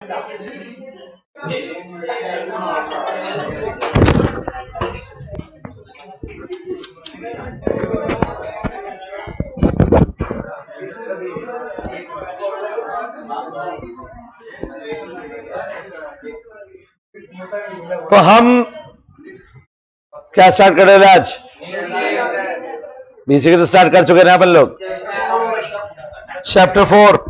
तो हम क्या स्टार्ट कर रहे थे आज? बीसी के तो स्टार्ट कर चुके हैं अपन लोग। चैप्टर 4।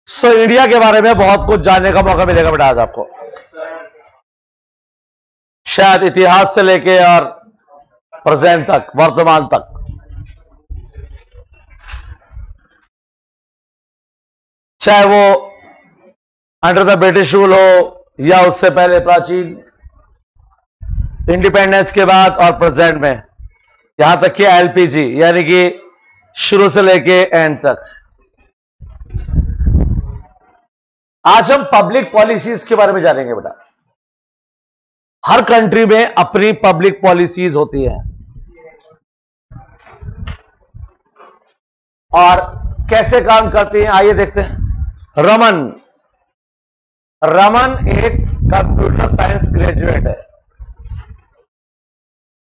सो इंडिया के बारे में बहुत कुछ जानने का मौका मिलेगा बेटा आज आपको, शायद इतिहास से लेके और प्रेजेंट तक, वर्तमान तक। चाहे वो अंडर द ब्रिटिश रूल हो या उससे पहले प्राचीन, इंडिपेंडेंस के बाद और प्रेजेंट में, यहां तक कि एलपीजी यानी कि शुरू से लेके एंड तक। आज हम पब्लिक पॉलिसीज के बारे में जानेंगे बेटा। हर कंट्री में अपनी पब्लिक पॉलिसीज होती हैं और कैसे काम करती हैं आइए देखते हैं। रमन एक कंप्यूटर साइंस ग्रेजुएट है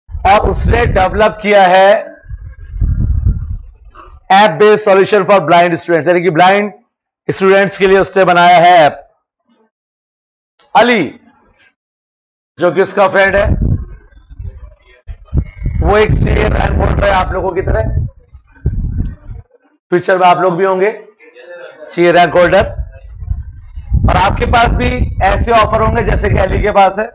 और उसने डेवलप किया है app based solution for blind students, यानी कि ब्लाइंड स्टूडेंट्स के लिए उसने बनाया है ऐप। अली जो कि उसका फ्रेंड है, वो एक सीए रैंक होल्डर है आप लोगों की तरह। फ्यूचर में आप लोग भी होंगे सीए रैंक होल्डर, और आपके पास भी ऐसे ऑफर होंगे जैसे कि अली के पास है।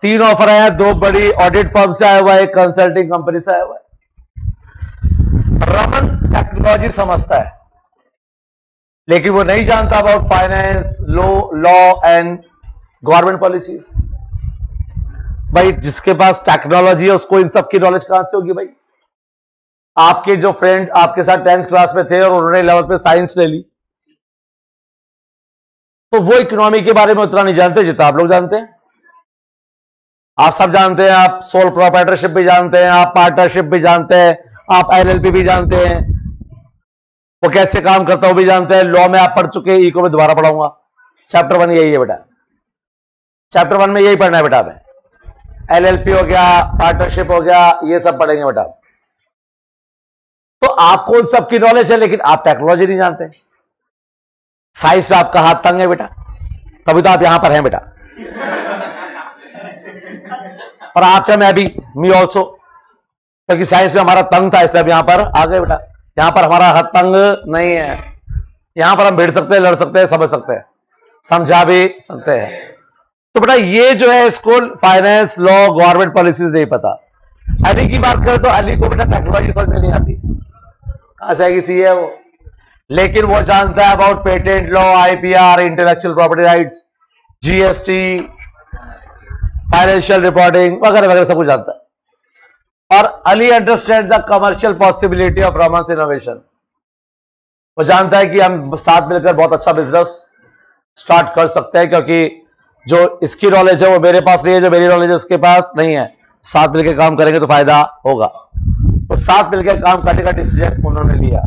3 ऑफर आया, 2 बड़ी ऑडिट फर्म से आया हुआ है, एक कंसल्टिंग कंपनी से आया हुआ है। रमन टेक्नोलॉजी समझता है लेकिन वो नहीं जानता about finance, law and government policies. भाई जिसके पास टेक्नोलॉजी है उसको इन सब की नॉलेज कहां से होगी भाई? आपके जो फ्रेंड आपके साथ 10th क्लास में थे और उन्होंने 11th में साइंस ले ली, तो वो इकोनॉमी के बारे में उतना नहीं जानते जितना आप लोग जानते हैं। आप सब जानते हैं, आप सोल प्रोप्राइटरशिप भी जानते हैं, आप पार्टनरशिप भी जानते हैं, आप एलएलपी भी जानते हैं, वो कैसे काम करता है वो भी जानते हैं। लॉ में आप पढ़ चुके हैं, इको में दोबारा पढ़ाऊंगा। चैप्टर 1 यही है बेटा, चैप्टर 1 में यही पढ़ना है बेटा। मैं एलएलपी हो गया, पार्टनरशिप हो गया, ये सब पढ़ेंगे बेटा। तो आपको उन सब की नॉलेज है लेकिन आप टेक्नोलॉजी नहीं जानते। साइंस में आपका हाथ तंग है बेटा, तभी तो आप यहां पर हैं बेटा। और आप चाहे मैं भी, मी ऑल्सो, क्योंकि साइंस में हमारा तंग था इसलिए अब यहां पर आ गए बेटा। यहां पर हमारा हाथ तंग नहीं है, यहां पर हम भिड़ सकते हैं, लड़ सकते हैं, समझ सकते हैं, समझा भी सकते हैं। तो बेटा ये जो है इसको फाइनेंस, लॉ, गवर्नमेंट पॉलिसीज नहीं पता। अली की बात करें तो अली को बेटा टेक्नोलॉजी समझ में नहीं आती, कहां से आएगी सीए है वो, लेकिन वो जानता है about patent law, IPR, intellectual property rights, GST, financial reporting वगैरह वगैरह सब कुछ जानता है। और अली understand the commercial possibility of रमन्स इनोवेशन। वो जानता है कि हम साथ मिलकर बहुत अच्छा बिजनेस स्टार्ट कर सकते हैं, क्योंकि जो इसकी नॉलेज है वो मेरे पास नहीं है, जो मेरी नॉलेज है उसके पास नहीं है। साथ मिलकर काम करेंगे तो फायदा होगा। तो साथ मिलकर काम करने का डिसीजन उन्होंने लिया।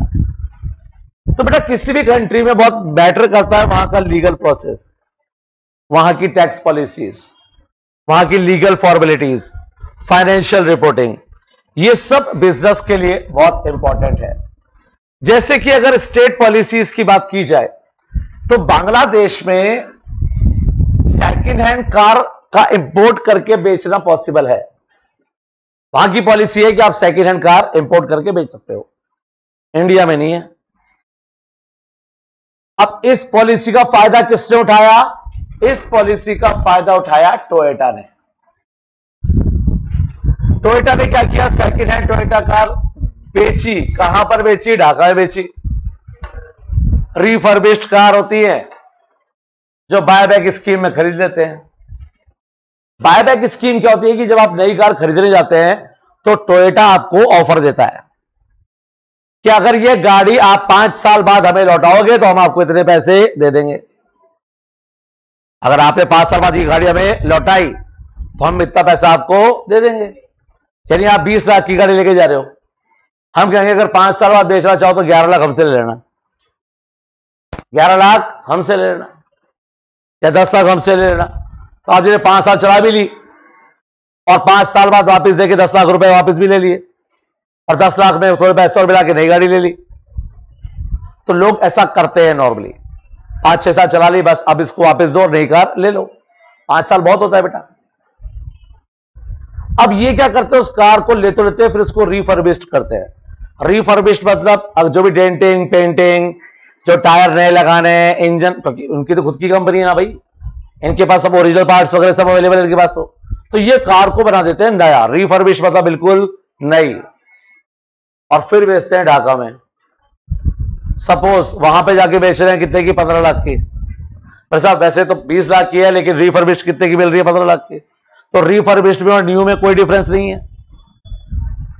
तो बेटा किसी भी कंट्री में बहुत मैटर करता है वहां का लीगल प्रोसेस, वहां की टैक्स पॉलिसीज, वहां की लीगल फॉर्मेलिटीज, फाइनेंशियल रिपोर्टिंग, ये सब बिजनेस के लिए बहुत इंपॉर्टेंट है। जैसे कि अगर स्टेट पॉलिसीज की बात की जाए तो बांग्लादेश में सेकंड हैंड कार का इंपोर्ट करके बेचना पॉसिबल है। वहां की पॉलिसी है कि आप सेकंड हैंड कार इंपोर्ट करके बेच सकते हो, इंडिया में नहीं है। अब इस पॉलिसी का फायदा किसने उठाया? इस पॉलिसी का फायदा उठाया टोयोटा ने। टोयोटा ने क्या किया? सेकंड हैंड टोयोटा कार बेची। कहां पर बेची? ढाका में बेची। रिफर्बिश्ड कार होती है जो बायबैक स्कीम में खरीद लेते हैं। बायबैक स्कीम क्या होती है कि जब आप नई कार खरीदने जाते हैं तो टोयोटा आपको ऑफर देता है कि अगर ये गाड़ी आप 5 साल बाद हमें लौटाओगे तो हम आपको इतने पैसे दे देंगे। अगर आपने 5 साल बाद ये गाड़ी हमें लौटाई तो हम इतना पैसा आपको दे देंगे। यानी आप 20 लाख की गाड़ी लेके जा रहे हो, हम कहेंगे अगर 5 साल बाद बेचना चाहो तो 11 लाख हमसे ले लेना, 11 लाख हमसे ले लेना या 10 लाख हमसे ले लेना। तो आप जिन्हें 5 साल चला भी ली और 5 साल बाद वापस देके 10 लाख रुपए वापस भी ले लिए और 10 लाख में थोड़े पैसे और मिला के नई गाड़ी ले ली। तो लोग ऐसा करते हैं नॉर्मली, 5-6 साल चला ली, बस अब इसको वापस दो और नई कार ले लो। 5 साल बहुत होता है बेटा। अब ये क्या करते हैं? उस कार को लेते लेते फिर उसको रिफर्बिश्ड करते हैं। रिफर्बिश्ड मतलब अब जो भी डेंटिंग पेंटिंग, जो टायर नए लगाने, इंजन, क्योंकि उनकी तो खुद की कंपनी है ना भाई, इनके पास सब ओरिजिनल पार्ट्स वगैरह सब अवेलेबल है इनके पास। तो ये कार को बना देते हैं नया, रिफर्बिश्ड मतलब बिल्कुल नई, और फिर बेचते हैं ढाका में। सपोज वहां पे जाके बेच रहे हैं कितने की? 15 लाख की। पर साहब वैसे तो 20 लाख की है, लेकिन रिफर्बिश्ड कितने की मिल रही है? 15 लाख की। तो रिफर्बिश्ड में और न्यू में कोई डिफरेंस नहीं है।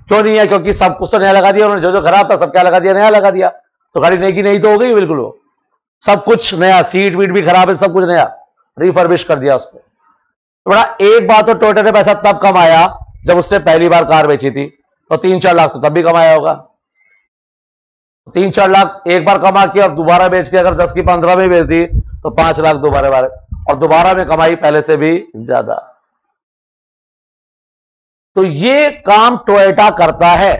क्यों नहीं है? क्योंकि सब कुछ तो नया लगा दिया उन्होंने, जो खराब था सब क्या लगा दिया? नया लगा दिया। तो गाड़ी नई की नई तो हो गई बिल्कुल, वो सब कुछ नया, सीट वीट भी खराब है, सब कुछ नया, रिफर्बिश कर दिया उसको। तो बड़ा एक बात, तो टोयोटा ने पैसा तब कमाया जब उसने पहली बार कार बेची थी, तो 3-4 लाख तो तब भी कमाया होगा। 3-4 लाख एक बार कमा के और दोबारा बेच के अगर 10 की 15 में बेच दी तो 5 लाख दोबारा बार, और दोबारा में कमाई पहले से भी ज्यादा। तो ये काम टोयोटा करता है,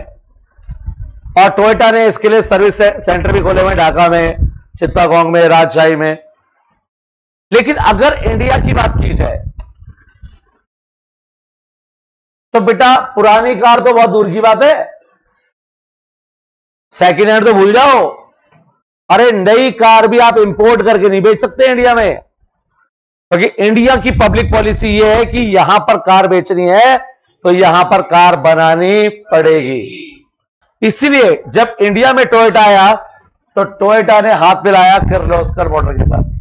और टोयोटा ने इसके लिए सर्विस सेंटर भी खोले हुए हैं ढाका में, चित्तागोंग में, राजशाही में। लेकिन अगर इंडिया की बात की जाए तो बेटा पुरानी कार तो बहुत दूर की बात है, सेकेंड हैंड तो भूल जाओ। अरे नई कार भी आप इंपोर्ट करके नहीं बेच सकते इंडिया में, क्योंकि इंडिया की पब्लिक पॉलिसी यह है कि यहां पर कार बेचनी है तो यहां पर कार बनानी पड़ेगी। इसीलिए जब इंडिया में टोयोटा आया तो टोयोटा ने हाथ मिलाया किर्लोस्कर मोटर के साथ।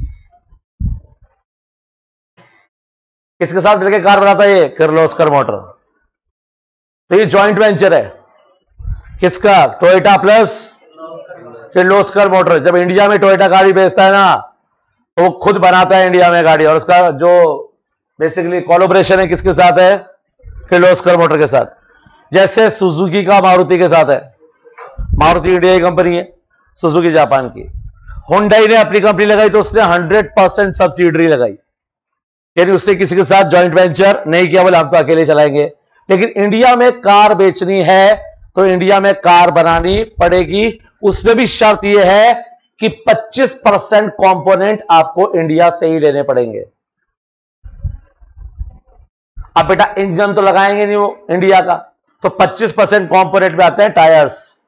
किसके साथ मिलकर कार बनाता है ये? किर्लोस्कर मोटर। तो ये जॉइंट वेंचर है किसका? Toyota plus Kirloskar motor. जब इंडिया में टोयोटा गाड़ी बेचता है ना तो वो खुद बनाता है इंडिया में गाड़ी, और उसका जो बेसिकली कोलैबोरेशन है किसके साथ है? किर्लोस्कर मोटर के साथ। जैसे सुजुकी का मारुति के साथ है, मारुति इंडिया की कंपनी है, सुजुकी जापान की। हुंडई ने अपनी कंपनी लगाई तो उसने 100% सब्सिडरी लगाई, यानी उसने किसी के साथ जॉइंट वेंचर नहीं किया, बोले हम तो अकेले चलाएंगे। लेकिन इंडिया में कार बेचनी है तो इंडिया में कार बनानी पड़ेगी। उसमें भी शर्त यह है कि 25% कंपोनेंट आपको इंडिया से ही लेने पड़ेंगे। अब बेटा इंजन तो लगाएंगे नहीं वो इंडिया का, तो 25% कंपोनेंट में आते हैं टायर्स,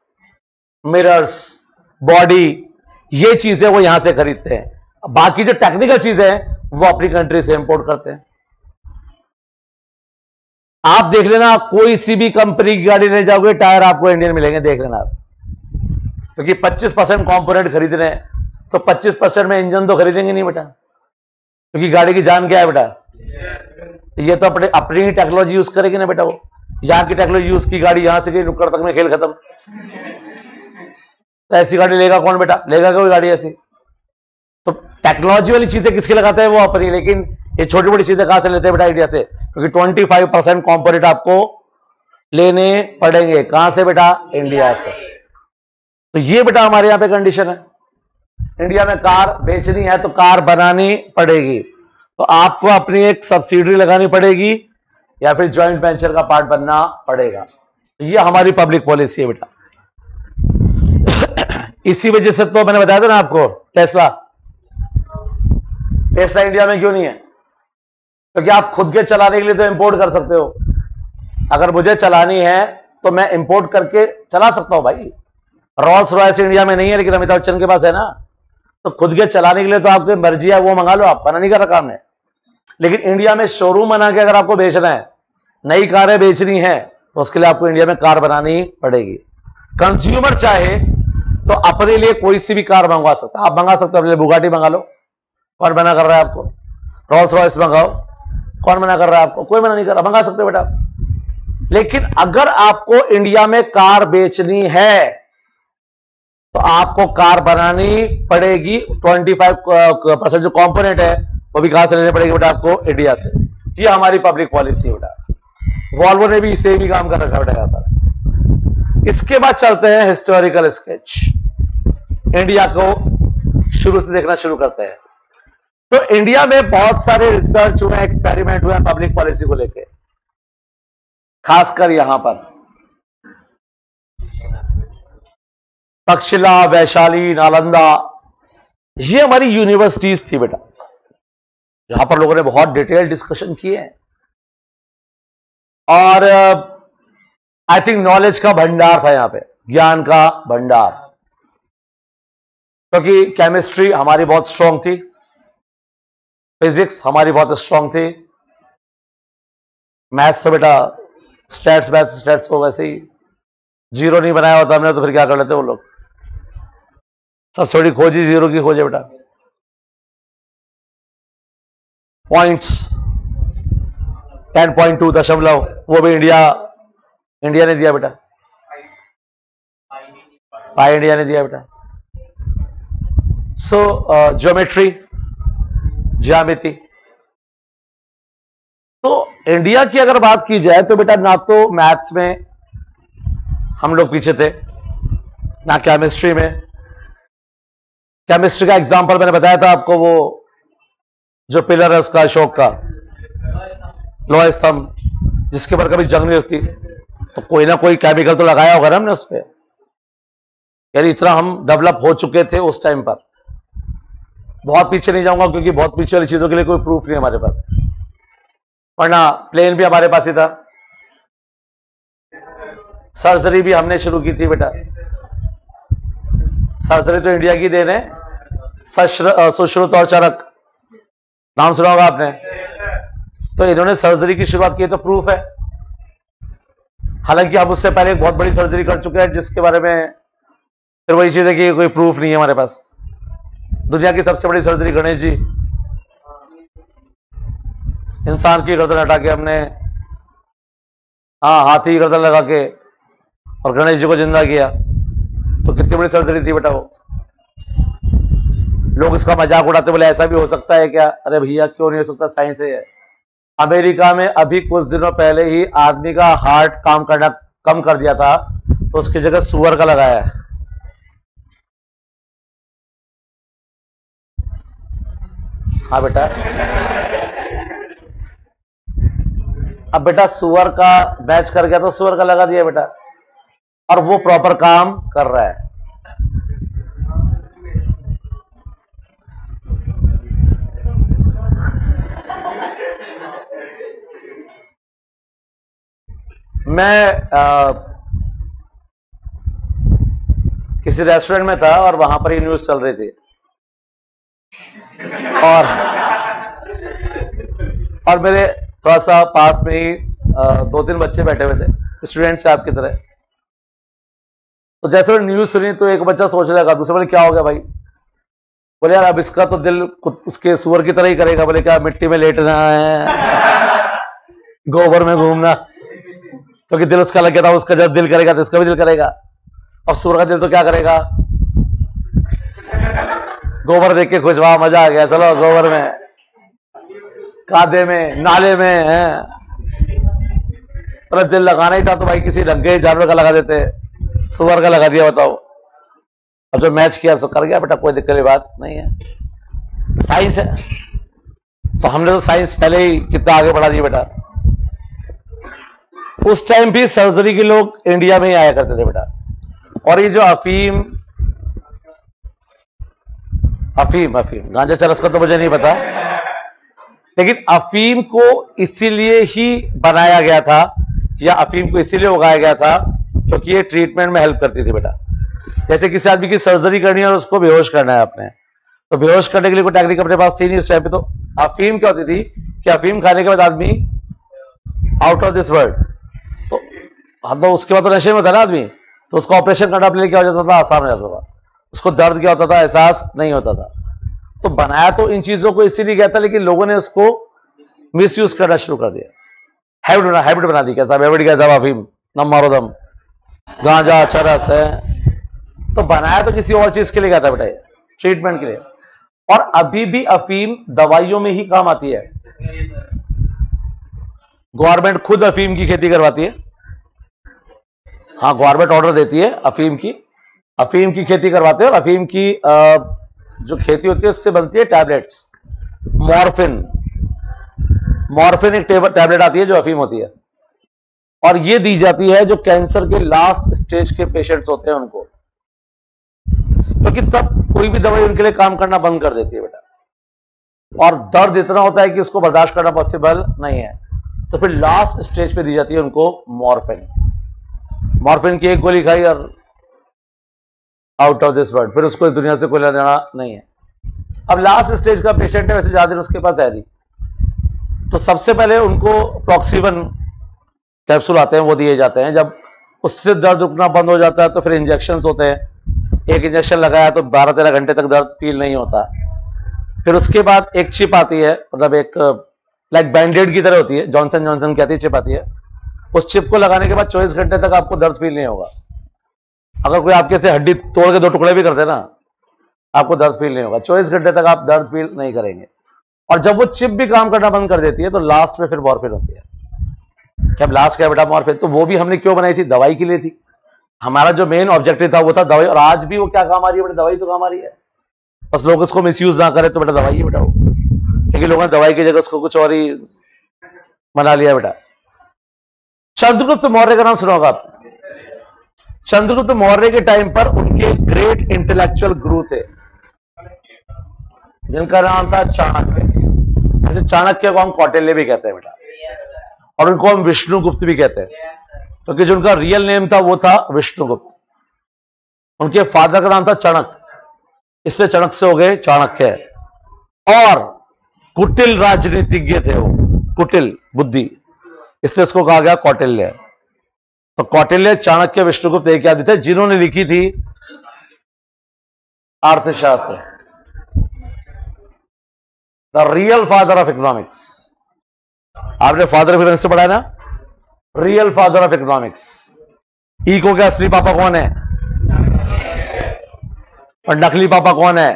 मिरर्स, बॉडी, ये चीजें वो यहां से खरीदते हैं। बाकी जो टेक्निकल चीजें हैं वो अपनी कंट्री से इंपोर्ट करते हैं। आप देख लेना, कोई सी भी कंपनी की गाड़ी ले जाओगे टायर आपको इंडियन मिलेंगे, देख लेना आप। क्योंकि 25% कंपोनेंट खरीद रहे हैं तो 25% में इंजन तो खरीदेंगे नहीं बेटा, क्योंकि गाड़ी की जान क्या है बेटा? तो ये तो अपनी ही टेक्नोलॉजी यूज करेगी ना बेटा। वो यहां की टेक्नोलॉजी यूज की गाड़ी यहां से गई नुक्कड़ तक में खेल खत्म। तो ऐसी गाड़ी लेगा कौन बेटा? लेगा कोई गाड़ी ऐसी? तो टेक्नोलॉजी वाली चीजें किसके लगाते हैं? वो अपनी। लेकिन ये छोटी बड़ी चीजें कहां से लेते हैं बेटा? इंडिया से। क्योंकि 25% कंपोनेंट आपको लेने पड़ेंगे। कहां से बेटा? इंडिया से। तो ये बेटा हमारे यहां पे कंडीशन है। इंडिया में कार बेचनी है तो कार बनानी पड़ेगी, तो आपको अपनी एक सब्सिडरी लगानी पड़ेगी या फिर जॉइंट वेंचर का पार्ट बनना पड़ेगा। तो ये हमारी पब्लिक पॉलिसी है बेटा। इसी वजह से तो मैंने बताया था ना आपको, टेस्ला टेस्ला इंडिया में क्यों नहीं है? क्योंकि आप खुद के चलाने के लिए तो इंपोर्ट कर सकते हो। अगर मुझे चलानी है तो मैं इंपोर्ट करके चला सकता हूं भाई। रोल्स रॉयस इंडिया में नहीं है, लेकिन अमिताभ बच्चन के पास है ना। तो खुद के चलाने के लिए तो आपकी मर्जी है, वो मंगा लो, आप मना नहीं कर रखा हमने। लेकिन इंडिया में शोरूम बना के अगर आपको बेचना है, नई कारें बेचनी है, तो उसके लिए आपको इंडिया में कार बनानी पड़ेगी। कंज्यूमर चाहे तो अपने लिए कोई सी भी कार मंगवा सकता है। आप मंगा सकते हो अपने लिए बुगाटी मंगा लो, कौन मना कर रहा है आपको? रोल्स रॉयस मंगाओ, कौन मना कर रहा है आपको? कोई मना नहीं कर रहा, मंगा सकते हो बेटा। लेकिन अगर आपको इंडिया में कार बेचनी है तो आपको कार बनानी पड़ेगी। 25% जो कंपोनेंट है वो भी कहां से लेने पड़ेगी बेटा? आपको इंडिया से। ये हमारी पब्लिक पॉलिसी है बेटा। वॉल्वो ने भी इसे भी काम कर रखा है बेटा यहां पर। इसके बाद चलते हैं हिस्टोरिकल स्केच। इंडिया को शुरू से देखना शुरू करते हैं। तो इंडिया में बहुत सारे रिसर्च हुए, एक्सपेरिमेंट हुए पब्लिक पॉलिसी को लेकर, खासकर यहां पर तक्षशिला, वैशाली, नालंदा, ये हमारी यूनिवर्सिटीज थी बेटा, जहां पर लोगों ने बहुत डिटेल डिस्कशन किए हैं। और आई थिंक नॉलेज का भंडार था यहां पे, ज्ञान का भंडार। क्योंकि केमिस्ट्री हमारी बहुत स्ट्रांग थी, फिजिक्स हमारी बहुत स्ट्रांग थी, मैथ्स तो बेटा स्टैट्स को वैसे ही जीरो नहीं बनाया होता हमने, तो फिर क्या कर लेते वो लोग। सबसे बड़ी खोज ही जीरो की खोज है बेटा। पॉइंट्स 10.2 दशमलव, वो भी इंडिया ने दिया बेटा, पाई इंडिया ने दिया बेटा। सो ज्योमेट्री, ज्यामिति। तो इंडिया की अगर बात की जाए तो बेटा ना तो मैथ्स में हम लोग पीछे थे, ना केमिस्ट्री में। केमिस्ट्री का एग्जांपल मैंने बताया था आपको, वो जो पिलर है उसका, अशोक का लोहा स्तंभ, जिसके ऊपर कभी जंग नहीं होती, तो कोई ना कोई केमिकल तो लगाया होगा ना हमने उस पर। यानी इतना हम डेवलप हो चुके थे उस टाइम पर। बहुत पीछे नहीं जाऊंगा क्योंकि बहुत पीछे वाली चीजों के लिए कोई प्रूफ नहीं हमारे पास, वरना प्लेन भी हमारे पास ही था। सर्जरी भी हमने शुरू की थी बेटा। सर्जरी तो इंडिया की देन है। सुश्रुत और चरक, नाम सुना होगा आपने। तो इन्होंने सर्जरी की शुरुआत की, तो प्रूफ है। हालांकि हम उससे पहले एक बहुत बड़ी सर्जरी कर चुके हैं, जिसके बारे में फिर वही चीज है कि कोई प्रूफ नहीं है हमारे पास। दुनिया की सबसे बड़ी सर्जरी गणेश जी, इंसान की गर्दन हटा के हमने, हाथी की गर्दन लगा के और गणेश जी को जिंदा किया। तो कितनी बड़ी सर्जरी थी बेटा वो। लोग इसका मजाक उड़ाते, बोले ऐसा भी हो सकता है क्या? अरे भैया क्यों नहीं हो सकता, साइंस है। अमेरिका में अभी कुछ दिनों पहले ही आदमी का हार्ट काम करना कम कर दिया था, तो उसकी जगह सुअर का लगाया है। हाँ बेटा, अब बेटा सुअर का मैच कर गया तो सुअर का लगा दिया बेटा, और वो प्रॉपर काम कर रहा है। मैं किसी रेस्टोरेंट में था और वहां पर ये न्यूज चल रही थी, और मेरे थोड़ा सा पास में ही 2-3 बच्चे बैठे हुए थे, स्टूडेंट्स हैं आपकी तरह। तो जैसे मैंने न्यूज सुनी तो एक बच्चा सोचने लगा, दूसरे बोले क्या हो गया भाई? बोले यार अब इसका तो दिल उसके सुअर की तरह ही करेगा। बोले क्या, मिट्टी में लेटना है, गोबर में घूमना, क्योंकि दिल उसका लग गया था। उसका जब दिल करेगा तो इसका भी दिल करेगा। और सुअर का दिल तो क्या करेगा? गोबर देख के खुश, वहां मजा आ गया, चलो गोबर में, कादे में, नाले में है। पर दिल लगाना ही था तो भाई किसी ढंग के जानवर का लगा देते, सुअर का लगा दिया। बताओ, अब जो मैच किया सो कर गया बेटा, कोई दिक्कत की बात नहीं है, साइंस है। तो हमने तो साइंस पहले ही कितना आगे बढ़ा दिया बेटा। उस टाइम भी सर्जरी के लोग इंडिया में ही आया करते थे बेटा। और ये जो अफीम गांजा चरस का तो मुझे नहीं पता, लेकिन अफीम को इसीलिए ही बनाया गया था, या अफीम को इसीलिए उगाया गया था क्योंकि ये ट्रीटमेंट में हेल्प करती थी बेटा। जैसे किसी आदमी की सर्जरी करनी है और उसको बेहोश करना है आपने, तो बेहोश करने के लिए कोई टेक्निक अपने पास थी नहीं उस टाइम पे, तो अफीम क्या होती थी कि अफीम खाने के बाद आदमी आउट ऑफ दिस वर्ल्ड, तो हाँ, तो उसके बाद तो नशे में था ना आदमी, तो उसका ऑपरेशन करना अपने लिए क्या हो जाता था, आसान हो जाता था, उसको दर्द क्या होता था, एहसास नहीं होता था। तो बनाया तो इन चीजों को इसीलिए गया था, लेकिन लोगों ने उसको मिस यूज करना शुरू कर दिया, हैबिट बना दी। कैसा हैबिट? कैसा? अफीम, नम मारो दम, गांजा, चरस है, तो बनाया तो किसी और चीज के लिए गया था बेटा, ट्रीटमेंट के लिए। और अभी भी अफीम दवाइयों में ही काम आती है। गवर्नमेंट खुद अफीम की खेती करवाती है, हाँ, गवर्नमेंट ऑर्डर देती है अफीम की खेती करवाते हैं, और अफीम की जो खेती होती है उससे बनती है टैबलेट्स, मॉर्फिन एक टैबलेट आती है जो अफीम होती है, और ये दी जाती है जो कैंसर के लास्ट स्टेज के पेशेंट्स होते हैं उनको, क्योंकि तब कोई भी दवाई उनके लिए काम करना बंद कर देती है बेटा, और दर्द इतना होता है कि उसको बर्दाश्त करना पॉसिबल नहीं है, तो फिर लास्ट स्टेज पे दी जाती है उनको मॉर्फिन की एक गोली खाई और आउट ऑफ दिस वर्ल्ड, फिर उसको इस दुनिया से कोई लेना देना नहीं है। अब लास्ट स्टेज का पेशेंट है, वैसे ज्यादा दिन उसके पास है नहीं, तो सबसे पहले उनको प्रॉक्सीवन कैप्सूल आते हैं, वो दिए जाते हैं। जब उससे दर्द रुकना बंद हो जाता है तो फिर इंजेक्शंस होते हैं, एक इंजेक्शन लगाया तो 12-13 घंटे तक दर्द फील नहीं होता। फिर उसके बाद एक चिप आती है, मतलब एक लाइक बैंडेड की तरह होती है, जॉनसन की आती है, चिप आती है। उस चिप को लगाने के बाद 24 घंटे तक आपको दर्द फील नहीं होगा। अगर कोई आपके से हड्डी तोड़ के 2 टुकड़े भी करते ना, आपको दर्द फील नहीं होगा, 24 घंटे तक आप दर्द फील नहीं करेंगे। और जब वो चिप भी काम करना बंद कर देती है तो लास्ट में फिर मॉर्फिन होती है। क्या लास्ट क्या बेटा? मॉर्फिन। तो वो भी हमने क्यों बनाई थी? दवाई के लिए थी। हमारा जो मेन ऑब्जेक्टिव था वो था दवाई, और आज भी वो क्या काम आ रही है बेटा? दवाई तो काम आ रही है, बस लोग इसको मिसयूज ना करें तो बेटा दवाई है बेटा वो, क्योंकि लोगों ने दवाई की जगह उसको कुछ और ही बना लिया बेटा। चंद्रगुप्त मौर्य का नाम सुना होगा आप। चंद्रगुप्त मौर्य के टाइम पर उनके ग्रेट इंटेलेक्चुअल गुरु थे जिनका नाम था चाणक्य। जैसे चाणक्य को हम कौटिल्य भी कहते हैं बेटा, और उनको हम विष्णुगुप्त भी कहते हैं, क्योंकि जो उनका रियल नेम था वो था विष्णुगुप्त। उनके फादर का नाम था चाणक्य, इसलिए चाणक्य से हो गए चाणक्य। और कुटिल राजनीतिज्ञ थे वो, कुटिल बुद्धि, इसलिए उसको कहा गया कौटिल्य। तो कौटिल्य, चाणक्य, विष्णुगुप्त एक आदमी थे जिन्होंने लिखी थी अर्थशास्त्र, the real father of economics. आपने फादर ऑफ इकोनॉमिक्स से पढ़ा है ना, real father of economics. Eco के असली पापा कौन है और नकली पापा कौन है?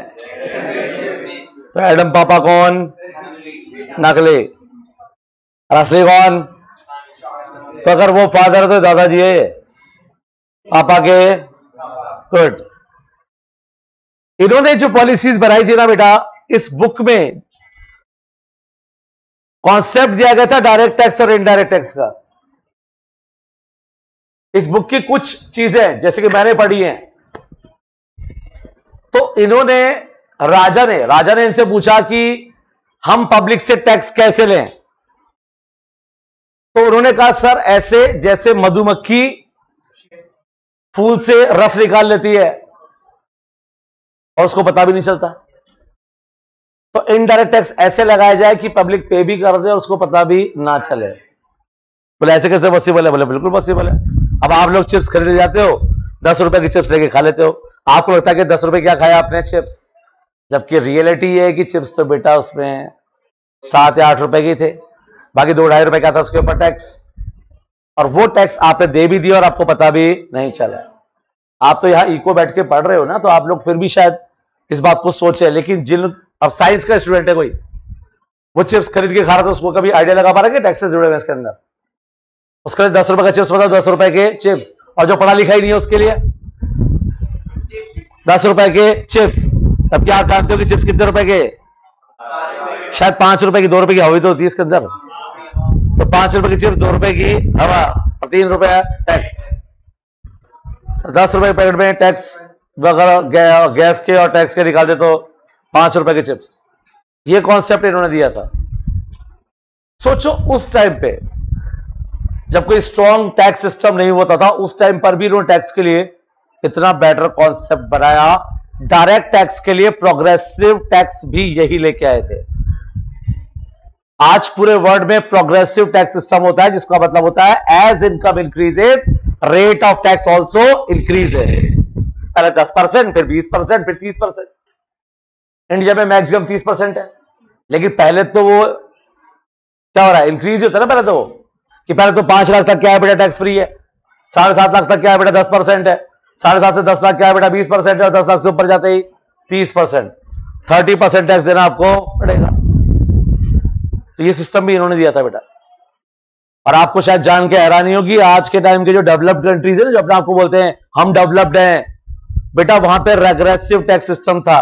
तो एडम पापा कौन? नकली। और असली कौन? तो अगर वो फादर तो दादाजी है पापा के। गुड। इन्होंने जो पॉलिसीज बनाई थी ना बेटा, इस बुक में कॉन्सेप्ट दिया गया था डायरेक्ट टैक्स और इनडायरेक्ट टैक्स का। इस बुक की कुछ चीजें जैसे कि मैंने पढ़ी हैं, तो इन्होंने राजा ने इनसे पूछा कि हम पब्लिक से टैक्स कैसे लें, तो उन्होंने कहा सर ऐसे जैसे मधुमक्खी फूल से रस निकाल लेती है और उसको पता भी नहीं चलता, तो इनडायरेक्ट टैक्स ऐसे लगाया जाए कि पब्लिक पे भी कर दे और उसको पता भी ना चले। बोले ऐसे कैसे पॉसिबल है? बोले बिल्कुल पॉसिबल है। अब आप लोग चिप्स खरीदे जाते हो, 10 रुपए की चिप्स लेके खा लेते हो, आपको लगता है कि 10 रुपए क्या खाया आपने चिप्स, जबकि रियलिटी ये है कि चिप्स तो बेटा उसमें 7 या 8 रुपए की थे, बाकी 2-2.5 रुपए का था उसके ऊपर टैक्स, और वो टैक्स आपने दे भी दिया और आपको पता भी नहीं चला। आप तो यहां इको बैठ के पढ़ रहे हो ना, तो आप लोग फिर भी शायद इस बात को सोचे, लेकिन जिन अब साइंस का स्टूडेंट है कोई, वो चिप्स खरीद के खा रहा था, उसको कभी आइडिया लगा पा रहा है कि टैक्स से जुड़े हुए इसके अंदर? उसके लिए 10 रुपए का चिप्स बताओ, 10 रुपए के चिप्स, और जो पढ़ा लिखा ही नहीं है उसके लिए 10 रुपए के चिप्स। तब क्या आप जानते हो कि चिप्स कितने रुपए के? शायद 5 रुपए की, 2 रुपए की हवा तो होती है इसके अंदर, तो 5 रुपए की चिप्स, 2 रुपए की हवा और 3 रुपए टैक्स। 10 रुपए पैकेट में टैक्स वगैरह गैस के और टैक्स के निकाल दे तो 5 रुपए के चिप्स। ये कॉन्सेप्ट इन्होंने दिया था। सोचो उस टाइम पे जब कोई स्ट्रॉन्ग टैक्स सिस्टम नहीं होता था, उस टाइम पर भी उन्होंने टैक्स के लिए इतना बेटर कॉन्सेप्ट बनाया। डायरेक्ट टैक्स के लिए प्रोग्रेसिव टैक्स भी यही लेके आए थे। आज पूरे वर्ल्ड में प्रोग्रेसिव टैक्स सिस्टम होता है, जिसका मतलब होता है as income increases rate of tax also increases. पहले 10%, फिर 20%, फिर 30%। इंडिया में मैक्सिमम 30% है, लेकिन पहले तो वो क्या हो रहा है, इंक्रीज होता है ना। पहले तो वो कि पहले तो 5 लाख तक क्या है बेटा टैक्स फ्री है, 7.5 लाख तक क्या है बेटा 10% है, 7.5 से 10 लाख क्या है बेटा 20% है, और 10 लाख से ऊपर जाते ही 30%, 30% टैक्स देना आपको पड़ेगा। तो ये सिस्टम भी इन्होंने दिया था बेटा। और आपको शायद जान के हैरानी होगी, आज के टाइम के जो डेवलप्ड कंट्रीज है ना, जो अपने आपको बोलते हैं हम डेवलप्ड हैं, बेटा वहां पे रेग्रेसिव टैक्स सिस्टम था।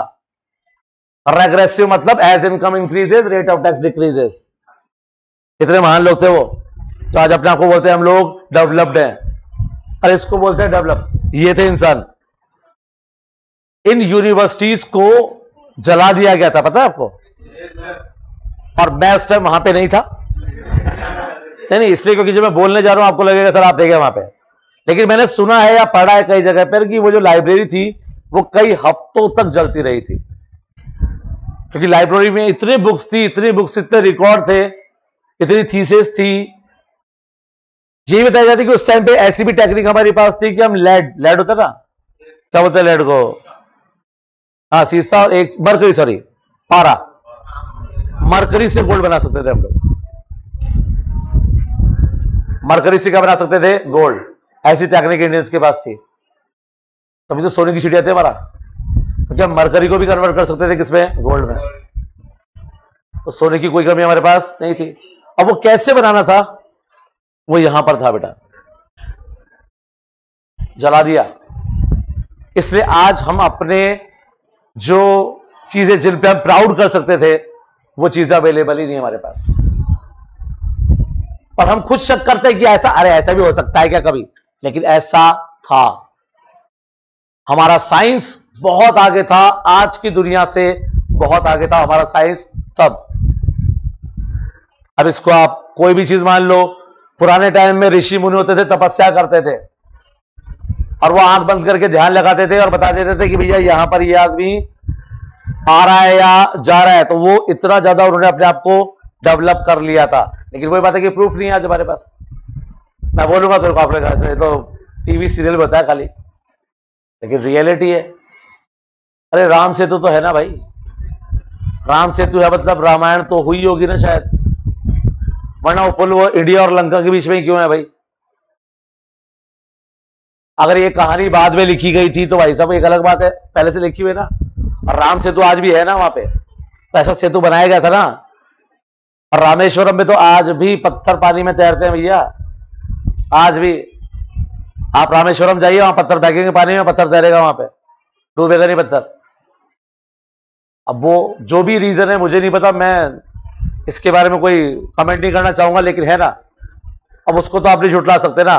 रेग्रेसिव मतलब as income increases rate of tax decreases. इतने महान लोग थे वो, तो आज अपने आपको बोलते हैं हम लोग डेवलप्ड हैं। अरे इसको बोलते हैं डेवलप। ये थे इंसान। इन यूनिवर्सिटीज को जला दिया गया था, पता है आपको? और मैं उस टाइम वहां पे नहीं था। नहीं, इसलिए क्योंकि जब मैं बोलने जा रहा हूं आपको लगेगा सर आप देखे वहां पे, लेकिन मैंने सुना है या पढ़ा है कई जगह पर कि वो जो लाइब्रेरी थी वो कई हफ्तों तक जलती रही थी, क्योंकि लाइब्रेरी में इतनी बुक्स थी, इतने रिकॉर्ड थे, इतनी थीसिस थी। ये बताया जाती कि उस टाइम पे ऐसी भी टेक्निक हमारे पास थी कि हम लेड होता ना, क्या बोलते हैं लेड को, हाँ सीसा, और एक मरकरी, सॉरी पारा, मरकरी से गोल्ड बना सकते थे हम लोग। मरकरी से क्या बना सकते थे? गोल्ड। ऐसी टेक्निक इंडियंस के पास थी। तभी तो सोने की चिड़िया थे हमारा, क्योंकि हम मरकरी को भी कन्वर्ट कर सकते थे किसमें? गोल्ड में। तो सोने की कोई कमी हमारे पास नहीं थी। अब वो कैसे बनाना था, वो यहां पर था बेटा, जला दिया। इसलिए आज हम अपने जो चीजें जिन पे हम प्राउड कर सकते थे वो चीजें अवेलेबल ही नहीं हमारे पास, और हम खुद शक करते हैं कि ऐसा, अरे ऐसा भी हो सकता है क्या कभी, लेकिन ऐसा था। हमारा साइंस बहुत आगे था, आज की दुनिया से बहुत आगे था हमारा साइंस तब। अब इसको आप कोई भी चीज मान लो, पुराने टाइम में ऋषि मुनि होते थे, तपस्या करते थे, और वो आंख बंद करके ध्यान लगाते थे और बता देते थे कि भैया यहां पर ये आदमी आ रहा है या जा रहा है। तो वो इतना ज्यादा उन्होंने अपने आप को डेवलप कर लिया था। लेकिन वही बात है कि प्रूफ नहीं है आज हमारे पास। मैं बोलूंगा तो आपने कहा तो टीवी सीरियल में बताया खाली, लेकिन रियलिटी है। अरे राम सेतु तो है ना भाई, राम सेतु है मतलब रामायण तो हुई होगी ना शायद, वरना वो पुल वो इंडिया और लंका के बीच में ही क्यों है भाई? अगर ये कहानी बाद में लिखी गई थी तो भाई साहब एक अलग बात है, पहले से लिखी हुई ना। और राम सेतु आज भी है ना वहां पे, तो ऐसा सेतु बनाया गया था ना। और रामेश्वरम में तो आज भी पत्थर पानी में तैरते हैं भैया, आज भी। आप रामेश्वरम जाइए, वहां पत्थर फेंकेंगे पानी में, पत्थर तैरेगा वहां पे, डूबेगा नहीं पत्थर। अब वो जो भी रीजन है मुझे नहीं पता, मैं इसके बारे में कोई कमेंट नहीं करना चाहूंगा, लेकिन है ना। अब उसको तो आप नहीं झुटला सकते ना।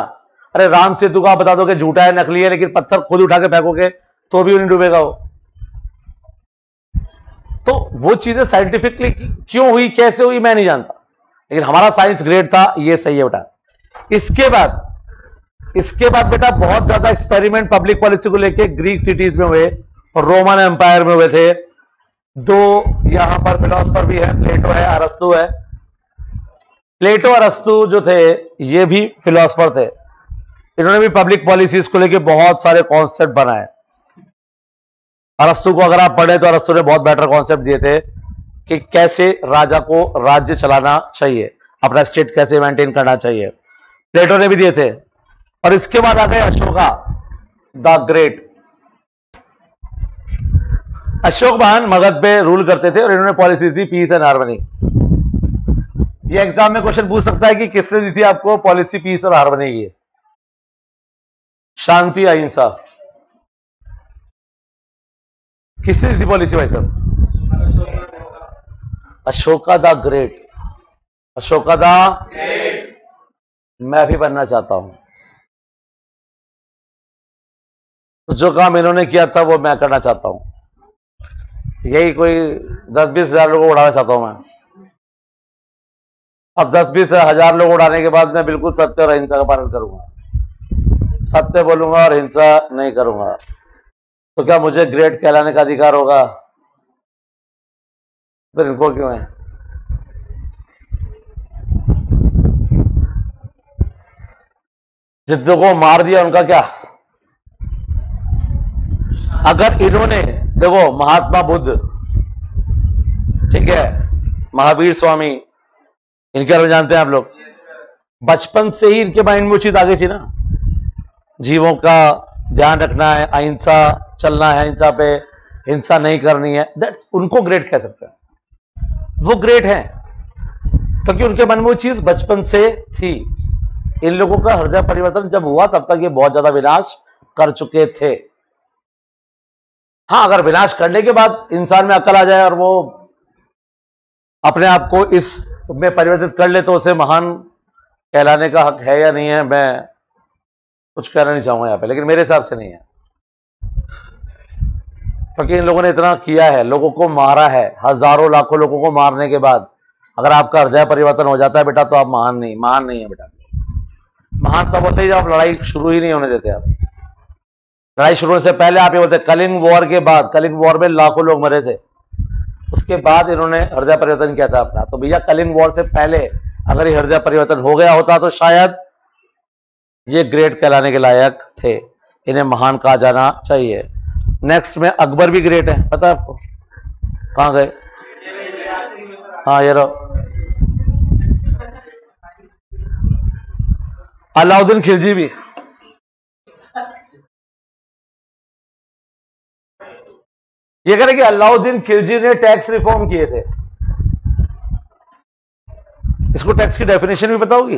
अरे राम सेतु को आप बता दो कि झूठा है, नकली है, लेकिन पत्थर खुद उठा के फेंकोगे तो भी नहीं डूबेगा वो। तो वो चीजें साइंटिफिकली क्यों हुई, कैसे हुई, मैं नहीं जानता, लेकिन हमारा साइंस ग्रेट था, ये सही है बेटा। इसके बाद बेटा बहुत ज्यादा एक्सपेरिमेंट पब्लिक पॉलिसी को लेके ग्रीक सिटीज में हुए और रोमन एम्पायर में हुए थे। दो यहां पर फिलोसफर भी है, प्लेटो है, अरस्तु है। प्लेटो और अरस्तु जो थे ये भी फिलोसफर थे, इन्होंने भी पब्लिक पॉलिसीज को लेके बहुत सारे कॉन्सेप्ट बनाए। अरस्तु को अगर आप पढ़े तो अरस्तु ने बहुत बेटर कॉन्सेप्ट दिए थे कि कैसे राजा को राज्य चलाना चाहिए, अपना स्टेट कैसे मेंटेन करना चाहिए, प्लेटो ने भी दिए थे। और इसके बाद आ गए अशोका द ग्रेट। अशोक महान मगध पे रूल करते थे और इन्होंने पॉलिसी दी पीस एंड हार्मनी। ये एग्जाम में क्वेश्चन पूछ सकता है कि किसने दी थी आपको पॉलिसी पीस और हार्मनी की? शांति अहिंसा, किसने दी थी पॉलिसी भाई साहब? Ashoka the great. Ashoka the great. मैं भी बनना चाहता हूं, तो जो काम इन्होंने किया था वो मैं करना चाहता हूं। यही कोई 10-20 हजार लोगों को उड़ाना चाहता हूं मैं। अब 10-20 हजार लोग उड़ाने के बाद मैं बिल्कुल सत्य और अहिंसा का पालन करूंगा, सत्य बोलूंगा और हिंसा नहीं करूंगा, तो क्या मुझे ग्रेट कहलाने का अधिकार होगा? फिर इनको क्यों है? जितनों को मार दिया उनका क्या? अगर इन्होंने, देखो महात्मा बुद्ध, ठीक है, महावीर स्वामी, इनके बारे में जानते हैं आप लोग, बचपन से ही इनके माइंड में वो चीज आ गई थी ना, जीवों का ध्यान रखना है, अहिंसा चलना है, अहिंसा पे हिंसा नहीं करनी है, दैट्स उनको ग्रेट कह सकते हैं, वो ग्रेट हैं क्योंकि उनके मन में वो चीज बचपन से थी। इन लोगों का हृदय परिवर्तन जब हुआ तब तक ये बहुत ज्यादा विनाश कर चुके थे। हां, अगर विनाश करने के बाद इंसान में अकल आ जाए और वो अपने आप को इस में परिवर्तित कर ले तो उसे महान कहलाने का हक है या नहीं है, मैं कुछ कहना नहीं चाहूंगा यहां पे, लेकिन मेरे हिसाब से नहीं है, क्योंकि इन लोगों ने इतना किया है, लोगों को मारा है, हजारों लाखों लोगों को मारने के बाद अगर आपका हृदय परिवर्तन हो जाता है बेटा, तो आप महान नहीं है बेटा। महान तब होते ही जब आप लड़ाई शुरू ही नहीं होने देते। आप लड़ाई शुरू होने से पहले आप ये बोलते, कलिंग वॉर के बाद, कलिंग वॉर में लाखों लोग मरे थे, उसके बाद इन्होंने हृदय परिवर्तन किया था अपना। तो भैया कलिंग वॉर से पहले अगर ये हृदय परिवर्तन हो गया होता तो शायद ये ग्रेट कहलाने के लायक थे, इन्हें महान कहा जाना चाहिए। नेक्स्ट में अकबर भी ग्रेट है, पता है आपको? कहां गए? हाँ ये रहो, अलाउद्दीन खिलजी भी। ये कह रहे कि अलाउद्दीन खिलजी ने टैक्स रिफॉर्म किए थे। इसको टैक्स की डेफिनेशन भी पता होगी?